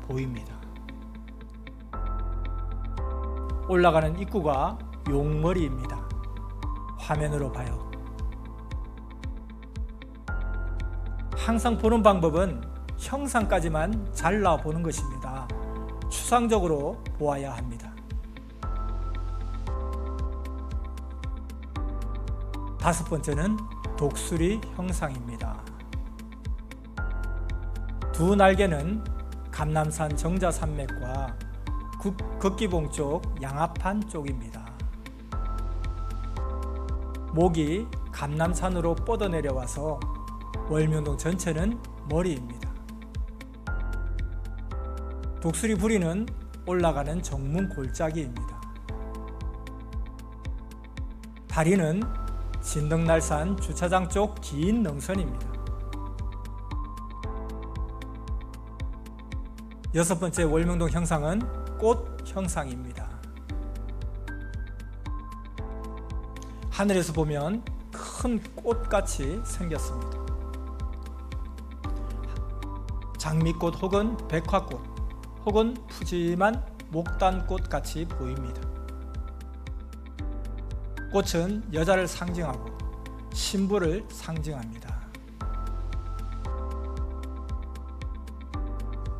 보입니다. 올라가는 입구가 용머리입니다. 화면으로 봐요. 항상 보는 방법은 형상까지만 잘라보는 것입니다. 추상적으로 보아야 합니다. 5번째는 독수리 형상입니다. 두 날개는 감남산 정자산맥과 극기봉 쪽 양합판 쪽입니다. 목이 감남산으로 뻗어내려와서 월명동 전체는 머리입니다. 독수리 부리는 올라가는 정문 골짜기입니다. 다리는 진덕날산 주차장 쪽 긴 능선입니다. 6번째 월명동 형상은 꽃 형상입니다. 하늘에서 보면 큰 꽃같이 생겼습니다. 장미꽃 혹은 백화꽃 혹은 푸짐한 목단꽃 같이 보입니다. 꽃은 여자를 상징하고 신부를 상징합니다.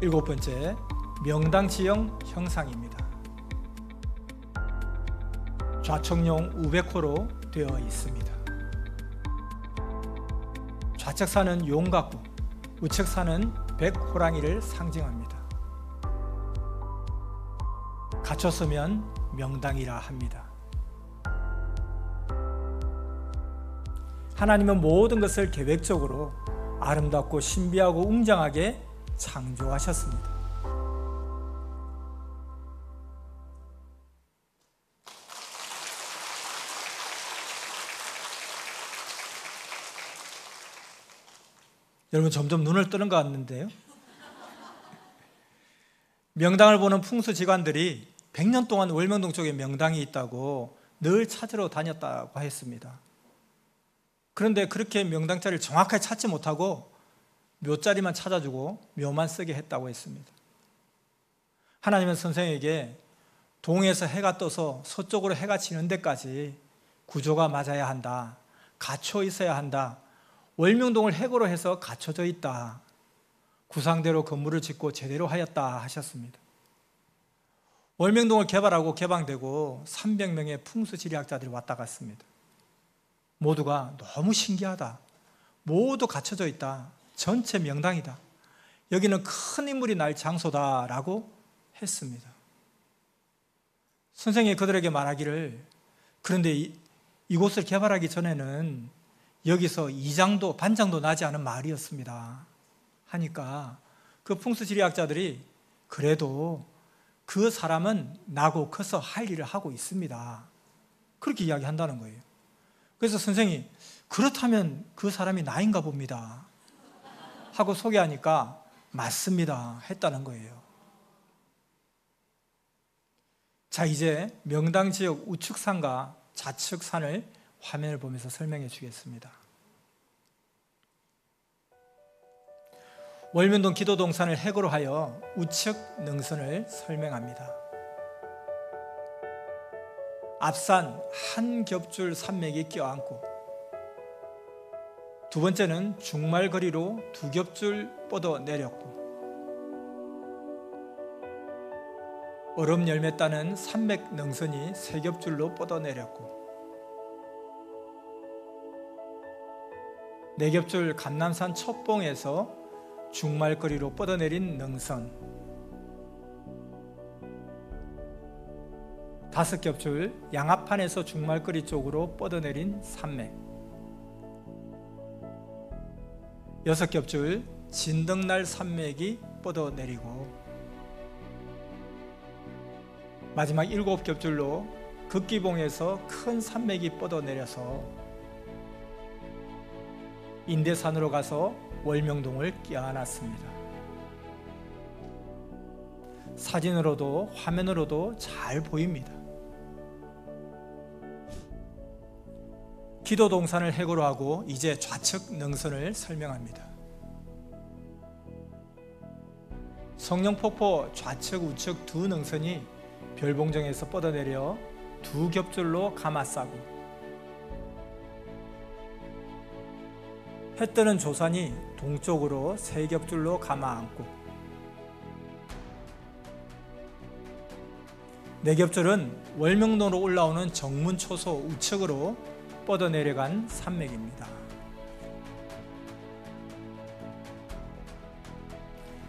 7번째, 명당지형 형상입니다. 좌측용 우백호로 되어 있습니다. 좌측산은 용 같고 우측산은 백호랑이를 상징합니다. 갖췄으면 명당이라 합니다. 하나님은 모든 것을 계획적으로 아름답고 신비하고 웅장하게 창조하셨습니다. 여러분 점점 눈을 뜨는 것 같는데요. 명당을 보는 풍수지관들이 100년 동안 월명동 쪽에 명당이 있다고 늘 찾으러 다녔다고 했습니다. 그런데 그렇게 명당 자리를 정확하게 찾지 못하고 묘 자리만 찾아주고 묘만 쓰게 했다고 했습니다. 하나님은 선생에게 동에서 해가 떠서 서쪽으로 해가 지는 데까지 구조가 맞아야 한다, 갖춰 있어야 한다, 월명동을 해고로 해서 갖춰져 있다, 구상대로 건물을 짓고 제대로 하였다 하셨습니다. 월명동을 개발하고 개방되고 300명의 풍수지리학자들이 왔다 갔습니다. 모두가 너무 신기하다, 모두 갖춰져 있다, 전체 명당이다, 여기는 큰 인물이 날 장소다라고 했습니다. 선생님이 그들에게 말하기를, 그런데 이곳을 개발하기 전에는 여기서 이장도 반장도 나지 않은 마을이었습니다 하니까 그 풍수지리학자들이 그래도 그 사람은 나고 커서 할 일을 하고 있습니다, 그렇게 이야기한다는 거예요. 그래서 선생이 그렇다면 그 사람이 나인가 봅니다 하고 소개하니까 맞습니다 했다는 거예요. 자, 이제 명당 지역 우측산과 좌측산을 화면을 보면서 설명해 주겠습니다. 월면동 기도동산을 해고로 하여 우측 능선을 설명합니다. 앞산 한 겹줄 산맥이 껴안고, 두 번째는 중말거리로 두 겹줄 뻗어 내렸고, 얼음 열매 따는 산맥 능선이 세 겹줄로 뻗어 내렸고, 네 겹줄 감남산 첩봉에서 중말거리로 뻗어내린 능선, 다섯 겹줄 양합판에서 중말거리 쪽으로 뻗어내린 산맥, 여섯 겹줄 진덕날 산맥이 뻗어내리고, 마지막 일곱 겹줄로 극기봉에서 큰 산맥이 뻗어내려서 인대산으로 가서 월명동을 껴안았습니다. 사진으로도 화면으로도 잘 보입니다. 기도동산을 해고로 하고 이제 좌측 능선을 설명합니다. 성령폭포 좌측 우측 두 능선이 별봉정에서 뻗어내려 두 겹줄로 감아싸고, 해뜨는 조산이 동쪽으로 세 겹줄로 감아안고, 네 겹줄은 월명동으로 올라오는 정문초소 우측으로 뻗어내려간 산맥입니다.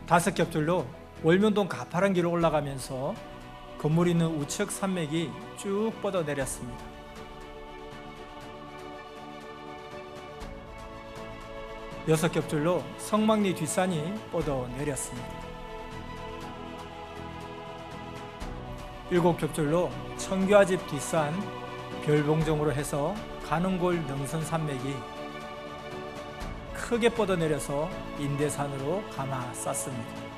다섯 겹줄로 월명동 가파른 길을 올라가면서 건물 있는 우측 산맥이 쭉 뻗어내렸습니다. 여섯 겹줄로 성막리 뒷산이 뻗어내렸습니다. 일곱 겹줄로 청교아집 뒷산 별봉정으로 해서 가는골 능선 산맥이 크게 뻗어내려서 인대산으로 감아 쌌습니다.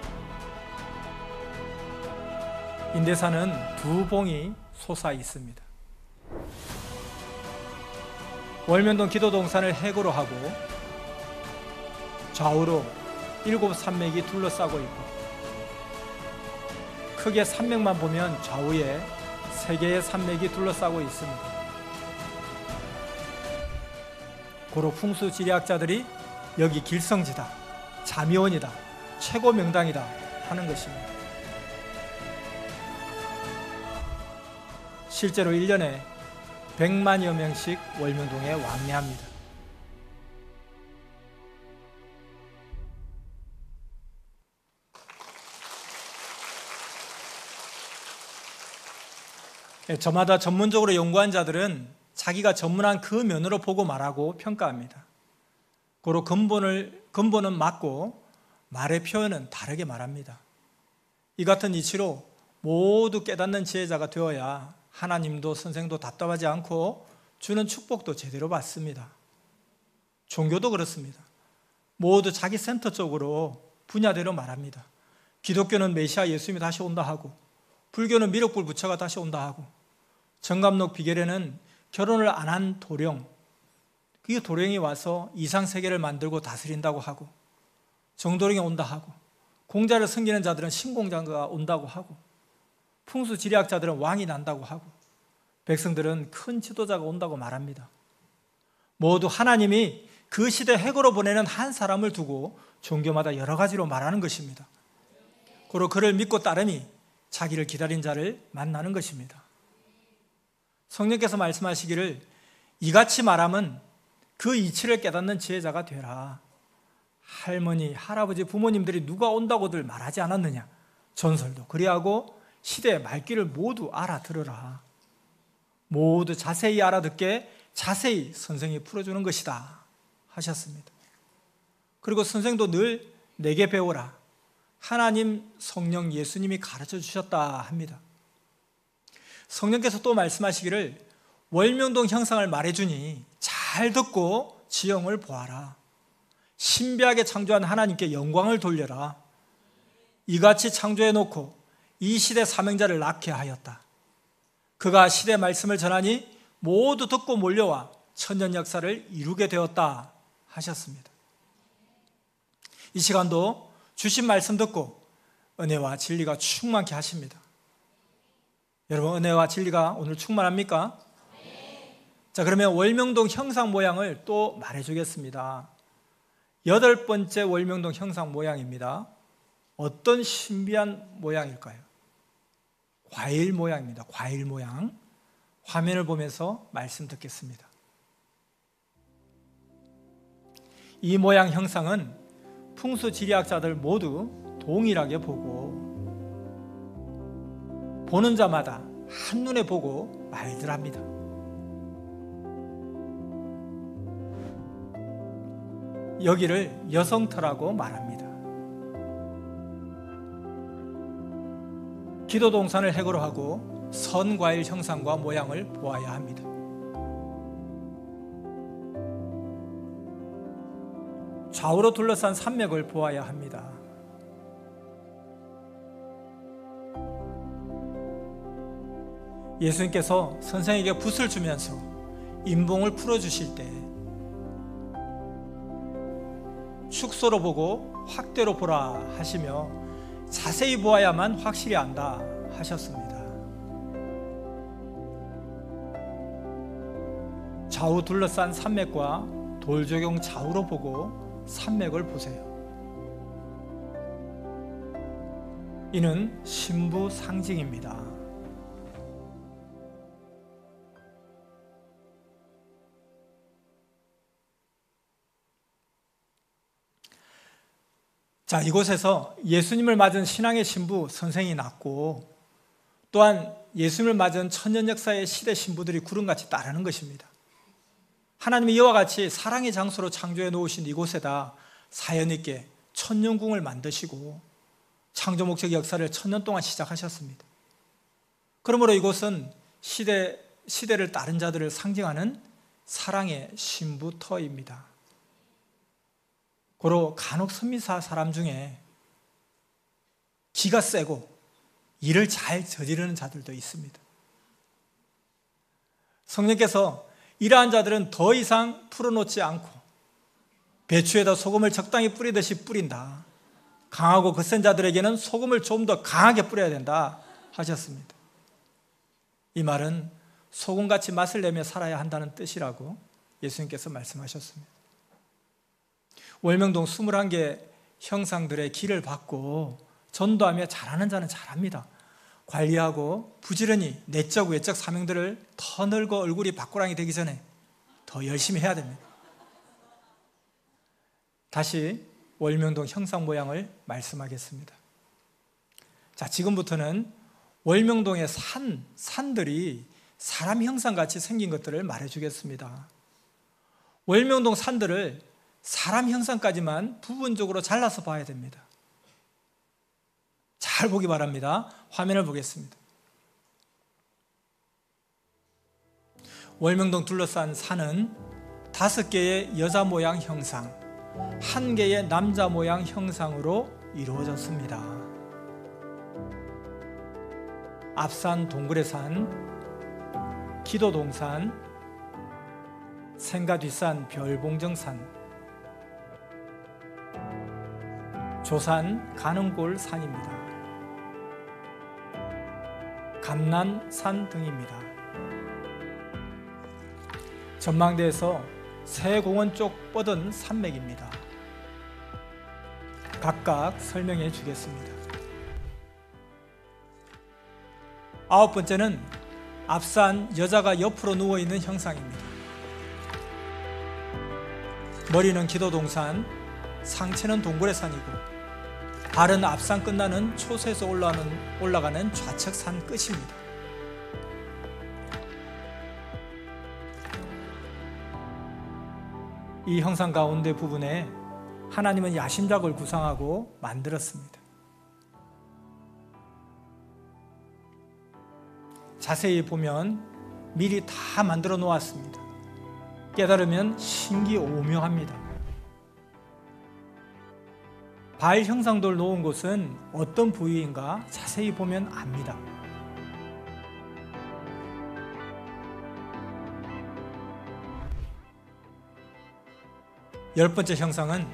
인대산은 두 봉이 솟아 있습니다. 월면동 기도동산을 해고로 하고 좌우로 일곱 산맥이 둘러싸고 있고, 크게 산맥만 보면 좌우에 세 개의 산맥이 둘러싸고 있습니다. 고로 풍수지리학자들이 여기 길성지다, 자미원이다, 최고 명당이다 하는 것입니다. 실제로 1년에 100만여 명씩 월명동에 왕래합니다. 저마다 전문적으로 연구한 자들은 자기가 전문한 그 면으로 보고 말하고 평가합니다. 고로 근본은 맞고 말의 표현은 다르게 말합니다. 이 같은 이치로 모두 깨닫는 지혜자가 되어야 하나님도 선생도 답답하지 않고 주는 축복도 제대로 받습니다. 종교도 그렇습니다. 모두 자기 센터 쪽으로 분야대로 말합니다. 기독교는 메시아 예수님이 다시 온다 하고, 불교는 미륵불 부처가 다시 온다 하고, 정감록 비결에는 결혼을 안 한 도령, 그 도령이 와서 이상세계를 만들고 다스린다고 하고, 정도령이 온다 하고, 공자를 섬기는 자들은 신공자가 온다고 하고, 풍수지리학자들은 왕이 난다고 하고, 백성들은 큰 지도자가 온다고 말합니다. 모두 하나님이 그 시대 해고로 보내는 한 사람을 두고 종교마다 여러 가지로 말하는 것입니다. 그리고 그를 믿고 따름이 자기를 기다린 자를 만나는 것입니다. 성령께서 말씀하시기를 이같이 말하면 그 이치를 깨닫는 지혜자가 되라. 할머니, 할아버지, 부모님들이 누가 온다고들 말하지 않았느냐? 전설도 그리하고 시대의 말귀를 모두 알아들으라. 모두 자세히 알아듣게 자세히 선생이 풀어주는 것이다 하셨습니다. 그리고 선생도 늘 내게 배우라. 하나님, 성령, 예수님이 가르쳐 주셨다 합니다. 성령께서 또 말씀하시기를 월명동 형상을 말해주니 잘 듣고 지형을 보아라. 신비하게 창조한 하나님께 영광을 돌려라. 이같이 창조해놓고 이 시대 사명자를 낳게 하였다. 그가 시대 말씀을 전하니 모두 듣고 몰려와 천년 역사를 이루게 되었다 하셨습니다. 이 시간도 주신 말씀 듣고 은혜와 진리가 충만케 하십니다. 여러분, 은혜와 진리가 오늘 충만합니까? 자, 그러면 월명동 형상 모양을 또 말해주겠습니다. 8번째 월명동 형상 모양입니다. 어떤 신비한 모양일까요? 과일 모양입니다. 과일 모양. 화면을 보면서 말씀 듣겠습니다. 이 모양 형상은 풍수지리학자들 모두 동일하게 보고, 보는 자마다 한눈에 보고 말들 합니다. 여기를 여성터라고 말합니다. 기도동산을 해고로 하고 선과일 형상과 모양을 보아야 합니다. 좌우로 둘러싼 산맥을 보아야 합니다. 예수님께서 선생에게 붓을 주면서 인봉을 풀어주실 때 축소로 보고 확대로 보라 하시며 자세히 보아야만 확실히 안다 하셨습니다. 좌우 둘러싼 산맥과 돌조경 좌우로 보고 산맥을 보세요. 이는 신부 상징입니다. 자, 이곳에서 예수님을 맞은 신앙의 신부 선생이 났고, 또한 예수님을 맞은 천년 역사의 시대 신부들이 구름같이 따르는 것입니다. 하나님이 이와 같이 사랑의 장소로 창조해 놓으신 이곳에다 사연있게 천년궁을 만드시고 창조 목적 역사를 천년 동안 시작하셨습니다. 그러므로 이곳은 시대를 따른 자들을 상징하는 사랑의 신부터입니다. 고로 간혹 선미사 사람 중에 기가 세고 일을 잘 저지르는 자들도 있습니다. 성령께서 이러한 자들은 더 이상 풀어놓지 않고 배추에다 소금을 적당히 뿌리듯이 뿌린다. 강하고 거센 자들에게는 소금을 좀 더 강하게 뿌려야 된다 하셨습니다. 이 말은 소금같이 맛을 내며 살아야 한다는 뜻이라고 예수님께서 말씀하셨습니다. 월명동 21개 형상들의 길을 받고 전도하며 잘하는 자는 잘합니다. 관리하고 부지런히 내적 외적 사명들을 더 늙어 얼굴이 박고랑이 되기 전에 더 열심히 해야 됩니다. 다시 월명동 형상 모양을 말씀하겠습니다. 자, 지금부터는 월명동의 산들이 사람 형상같이 생긴 것들을 말해주겠습니다. 월명동 산들을 사람 형상까지만 부분적으로 잘라서 봐야 됩니다. 잘 보기 바랍니다. 화면을 보겠습니다. 월명동 둘러싼 산은 5개의 여자 모양 형상, 1개의 남자 모양 형상으로 이루어졌습니다. 앞산 동굴의산, 기도동산, 생가뒷산 별봉정산, 조산 가는골산입니다. 감난산 등입니다. 전망대에서 새 공원 쪽 뻗은 산맥입니다. 각각 설명해 주겠습니다. 9번째는 앞산 여자가 옆으로 누워있는 형상입니다. 머리는 기도동산, 상체는 동굴의산이고 발은 앞산 끝나는 초소에서 올라가는 좌측산 끝입니다. 이 형상 가운데 부분에 하나님은 야심작을 구상하고 만들었습니다. 자세히 보면 미리 다 만들어 놓았습니다. 깨달으면 신기오묘합니다. 발 형상들 놓은 곳은 어떤 부위인가 자세히 보면 압니다. 열 번째 형상은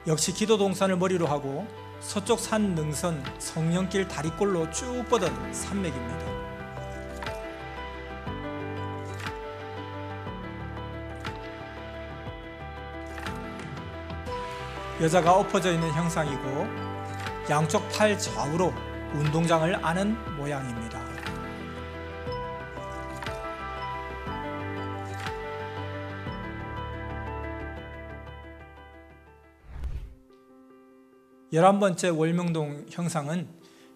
역시 기도동산을 머리로 하고 서쪽 산 능선 성령길 다리꼴로 쭉 뻗은 산맥입니다. 여자가 엎어져 있는 형상이고 양쪽 팔 좌우로 운동장을 아는 모양입니다. 열한 번째 월명동 형상은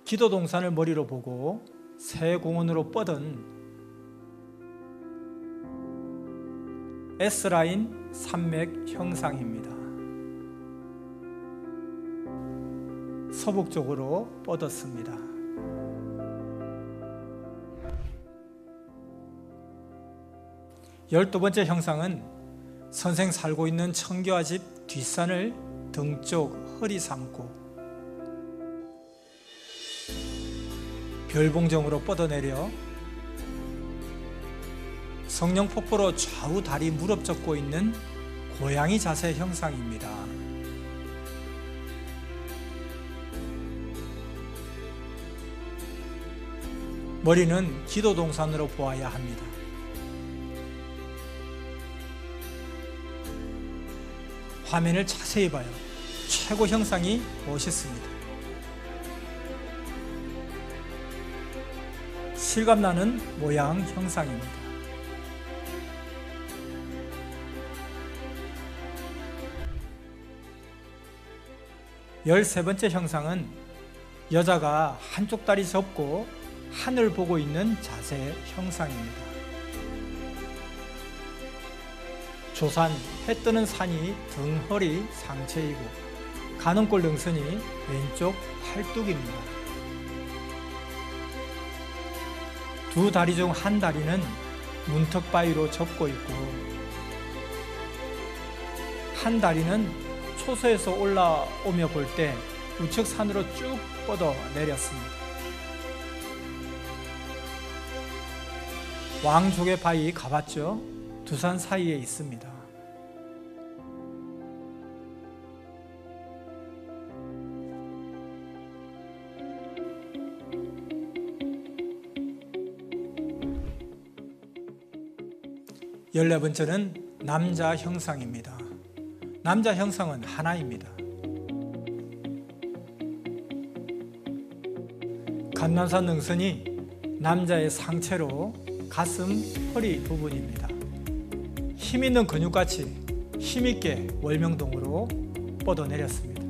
기도동산을 머리로 보고 새 공원으로 뻗은 S라인 산맥 형상입니다. 서북쪽으로 뻗었습니다. 열두 번째 형상은 선생 살고 있는 청교화 집 뒷산을 등쪽 허리 삼고 별봉정으로 뻗어내려 성령폭포로 좌우 다리 무릎 접고 있는 고양이 자세 형상입니다. 머리는 기도동산으로 보아야 합니다. 화면을 자세히 봐요. 최고 형상이 멋있습니다. 실감나는 모양 형상입니다. 열세 번째 형상은 여자가 한쪽 다리 접고 하늘 보고 있는 자세 형상입니다. 조산 해 뜨는 산이 등 허리 상체이고 가는골 능선이 왼쪽 팔뚝입니다. 두 다리 중 한 다리는 문턱 바위로 접고 있고 한 다리는 초소에서 올라오며 볼 때 우측 산으로 쭉 뻗어 내렸습니다. 왕족의 바위 가봤죠? 두 산 사이에 있습니다. 열네 번째는 남자 형상입니다. 남자 형상은 하나입니다. 감난산 능선이 남자의 상체로 가슴, 허리 부분입니다. 힘있는 근육같이 힘있게 월명동으로 뻗어내렸습니다.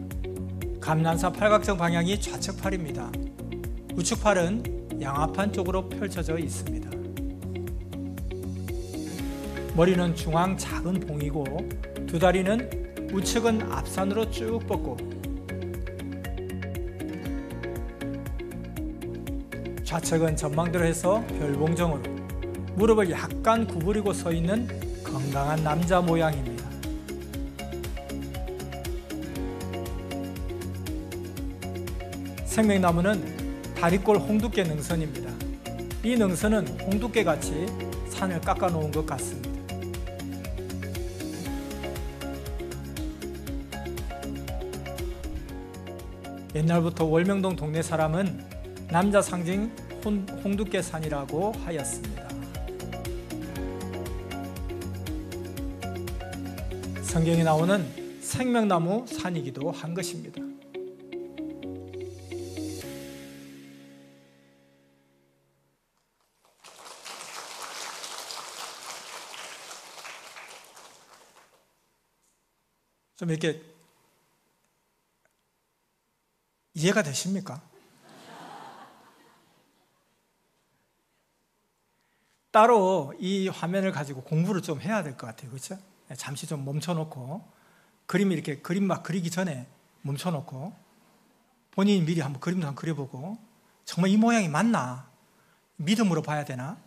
감난산 팔각정 방향이 좌측 팔입니다. 우측 팔은 양하판 쪽으로 펼쳐져 있습니다. 머리는 중앙 작은 봉이고 두 다리는 우측은 앞산으로 쭉 뻗고 좌측은 전망대로 해서 별봉정으로 무릎을 약간 구부리고 서 있는 건강한 남자 모양입니다. 생명나무는 다리꼴 홍두깨 능선입니다. 이 능선은 홍두깨같이 산을 깎아 놓은 것 같습니다. 옛날부터 월명동 동네 사람은 남자 상징 홍두깨산이라고 하였습니다. 성경에 나오는 생명나무 산이기도 한 것입니다. 좀 이렇게 이해가 되십니까? 따로 이 화면을 가지고 공부를 좀 해야 될 것 같아요. 그렇죠? 잠시 좀 멈춰놓고 그림 이렇게 그림 막 그리기 전에 멈춰놓고 본인이 미리 한번 그림도 한번 그려보고 정말 이 모양이 맞나? 믿음으로 봐야 되나?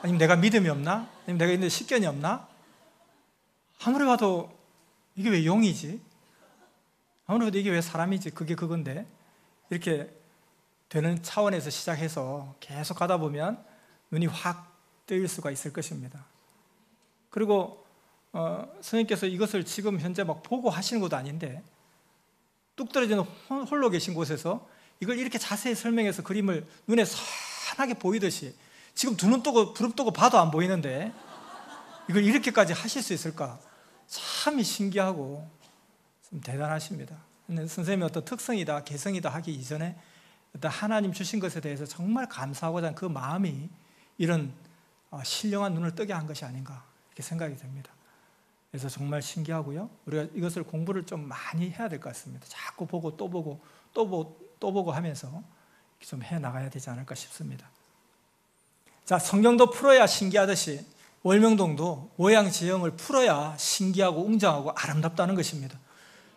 아니면 내가 믿음이 없나? 아니면 내가 있는데 식견이 없나? 아무리 봐도 이게 왜 용이지? 아무리 봐도 이게 왜 사람이지? 그게 그건데 이렇게 되는 차원에서 시작해서 계속 가다 보면 눈이 확 뜨일 수가 있을 것입니다. 그리고 선생님께서 이것을 지금 현재 막 보고 하시는 것도 아닌데 뚝 떨어지는 홀로 계신 곳에서 이걸 이렇게 자세히 설명해서 그림을 눈에 선하게 보이듯이 지금 두 눈 뜨고 부릅뜨고 봐도 안 보이는데 이걸 이렇게까지 하실 수 있을까? 참 신기하고 좀 대단하십니다. 선생님의 어떤 특성이다 개성이다 하기 이전에 어떤 하나님 주신 것에 대해서 정말 감사하고자 하는 그 마음이 이런 신령한 눈을 뜨게 한 것이 아닌가 이렇게 생각이 됩니다. 그래서 정말 신기하고요. 우리가 이것을 공부를 좀 많이 해야 될 것 같습니다. 자꾸 보고 또 보고 또 보고 하면서 좀 해나가야 되지 않을까 싶습니다. 자, 성경도 풀어야 신기하듯이 월명동도 모양 지형을 풀어야 신기하고 웅장하고 아름답다는 것입니다.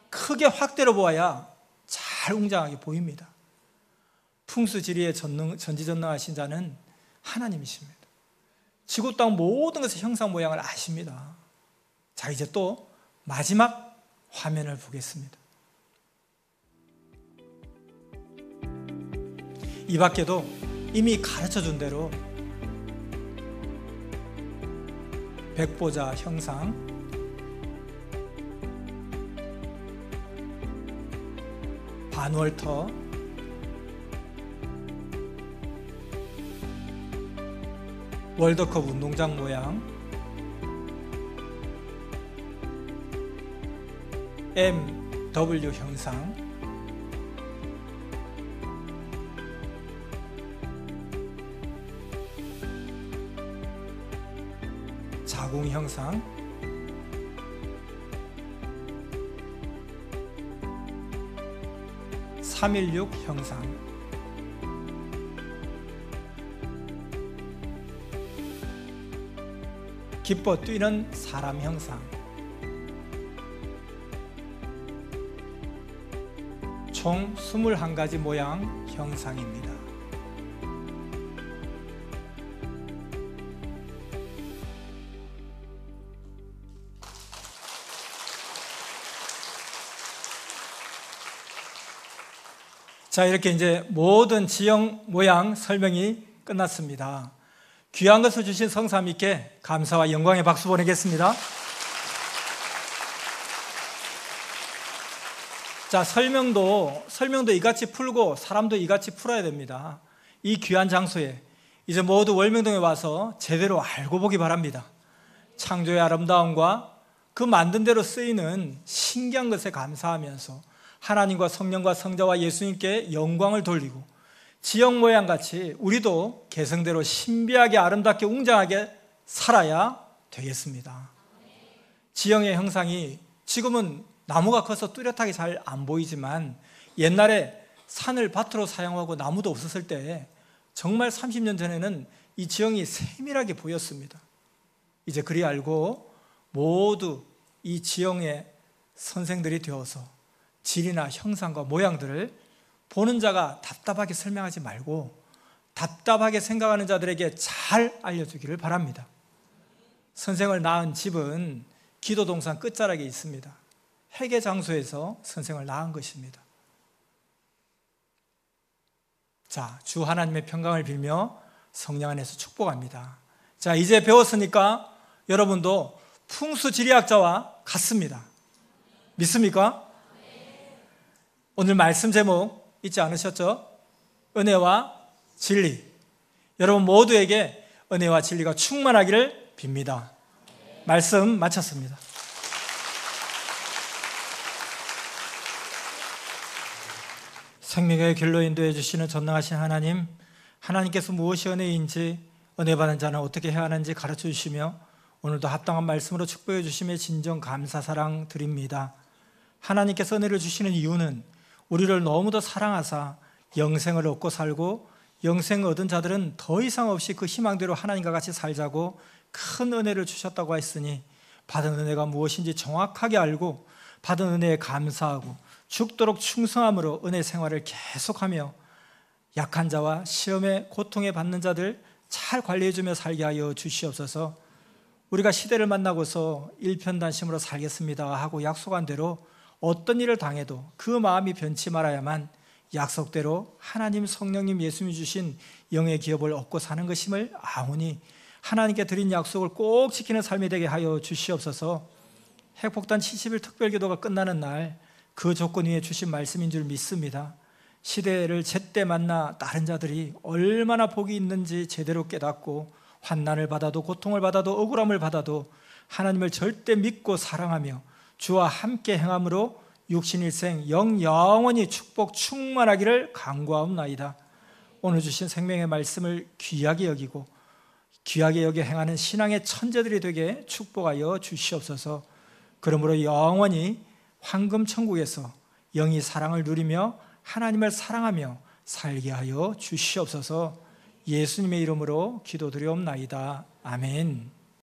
크게 확대로 보아야 잘 웅장하게 보입니다. 풍수지리에 전지전능하신 자는 하나님이십니다. 지구 땅 모든 것의 형상 모양을 아십니다. 자, 이제 또 마지막 화면을 보겠습니다. 이 밖에도 이미 가르쳐준 대로 백보자 형상, 반월터, 월드컵 운동장 모양, MW 형상, 자궁 형상, (316) 형상, 기뻐 뛰는 사람 형상, 총 21가지 모양 형상입니다. 자, 이렇게 이제 모든 지형 모양 설명이 끝났습니다. 귀한 것을 주신 성삼위께 감사와 영광의 박수 보내겠습니다. 자, 설명도 이같이 풀고 사람도 이같이 풀어야 됩니다. 이 귀한 장소에 이제 모두 월명동에 와서 제대로 알고 보기 바랍니다. 창조의 아름다움과 그 만든 대로 쓰이는 신기한 것에 감사하면서 하나님과 성령과 성자와 예수님께 영광을 돌리고 지형 모양같이 우리도 개성대로 신비하게 아름답게 웅장하게 살아야 되겠습니다. 지형의 형상이 지금은 나무가 커서 뚜렷하게 잘 안 보이지만 옛날에 산을 밭으로 사용하고 나무도 없었을 때 정말 30년 전에는 이 지형이 세밀하게 보였습니다. 이제 그리 알고 모두 이 지형의 선생들이 되어서 질이나 형상과 모양들을 보는 자가 답답하게 설명하지 말고 답답하게 생각하는 자들에게 잘 알려주기를 바랍니다. 선생을 낳은 집은 기도 동산 끝자락에 있습니다. 회개 장소에서 선생을 낳은 것입니다. 자, 주 하나님의 평강을 빌며 성령 안에서 축복합니다. 자, 이제 배웠으니까 여러분도 풍수지리학자와 같습니다. 믿습니까? 오늘 말씀 제목 잊지 않으셨죠? 은혜와 진리. 여러분 모두에게 은혜와 진리가 충만하기를 빕니다. 말씀 마쳤습니다. 생명의 길로 인도해 주시는 전능하신 하나님, 하나님께서 무엇이 은혜인지, 은혜 받은 자는 어떻게 해야 하는지 가르쳐 주시며 오늘도 합당한 말씀으로 축복해 주심에 진정 감사 사랑 드립니다. 하나님께서 은혜를 주시는 이유는 우리를 너무도 사랑하사 영생을 얻고 살고, 영생을 얻은 자들은 더 이상 없이 그 희망대로 하나님과 같이 살자고 큰 은혜를 주셨다고 했으니, 받은 은혜가 무엇인지 정확하게 알고 받은 은혜에 감사하고 죽도록 충성함으로 은혜 생활을 계속하며 약한 자와 시험에 고통에 받는 자들 잘 관리해주며 살게 하여 주시옵소서. 우리가 시대를 만나고서 일편단심으로 살겠습니다 하고 약속한 대로 어떤 일을 당해도 그 마음이 변치 말아야만 약속대로 하나님, 성령님, 예수님이 주신 영의 기업을 얻고 사는 것임을 아오니, 하나님께 드린 약속을 꼭 지키는 삶이 되게 하여 주시옵소서. 핵폭탄 70일 특별기도가 끝나는 날 그 조건 위에 주신 말씀인 줄 믿습니다. 시대를 제때 만나 따른 자들이 얼마나 복이 있는지 제대로 깨닫고, 환난을 받아도 고통을 받아도 억울함을 받아도 하나님을 절대 믿고 사랑하며 주와 함께 행함으로 육신일생 영원히 축복 충만하기를 간구하옵나이다. 오늘 주신 생명의 말씀을 귀하게 여기고 귀하게 여겨 행하는 신앙의 천재들이 되게 축복하여 주시옵소서. 그러므로 영원히 황금 천국에서 영이 사랑을 누리며 하나님을 사랑하며 살게 하여 주시옵소서. 예수님의 이름으로 기도드리옵나이다. 아멘.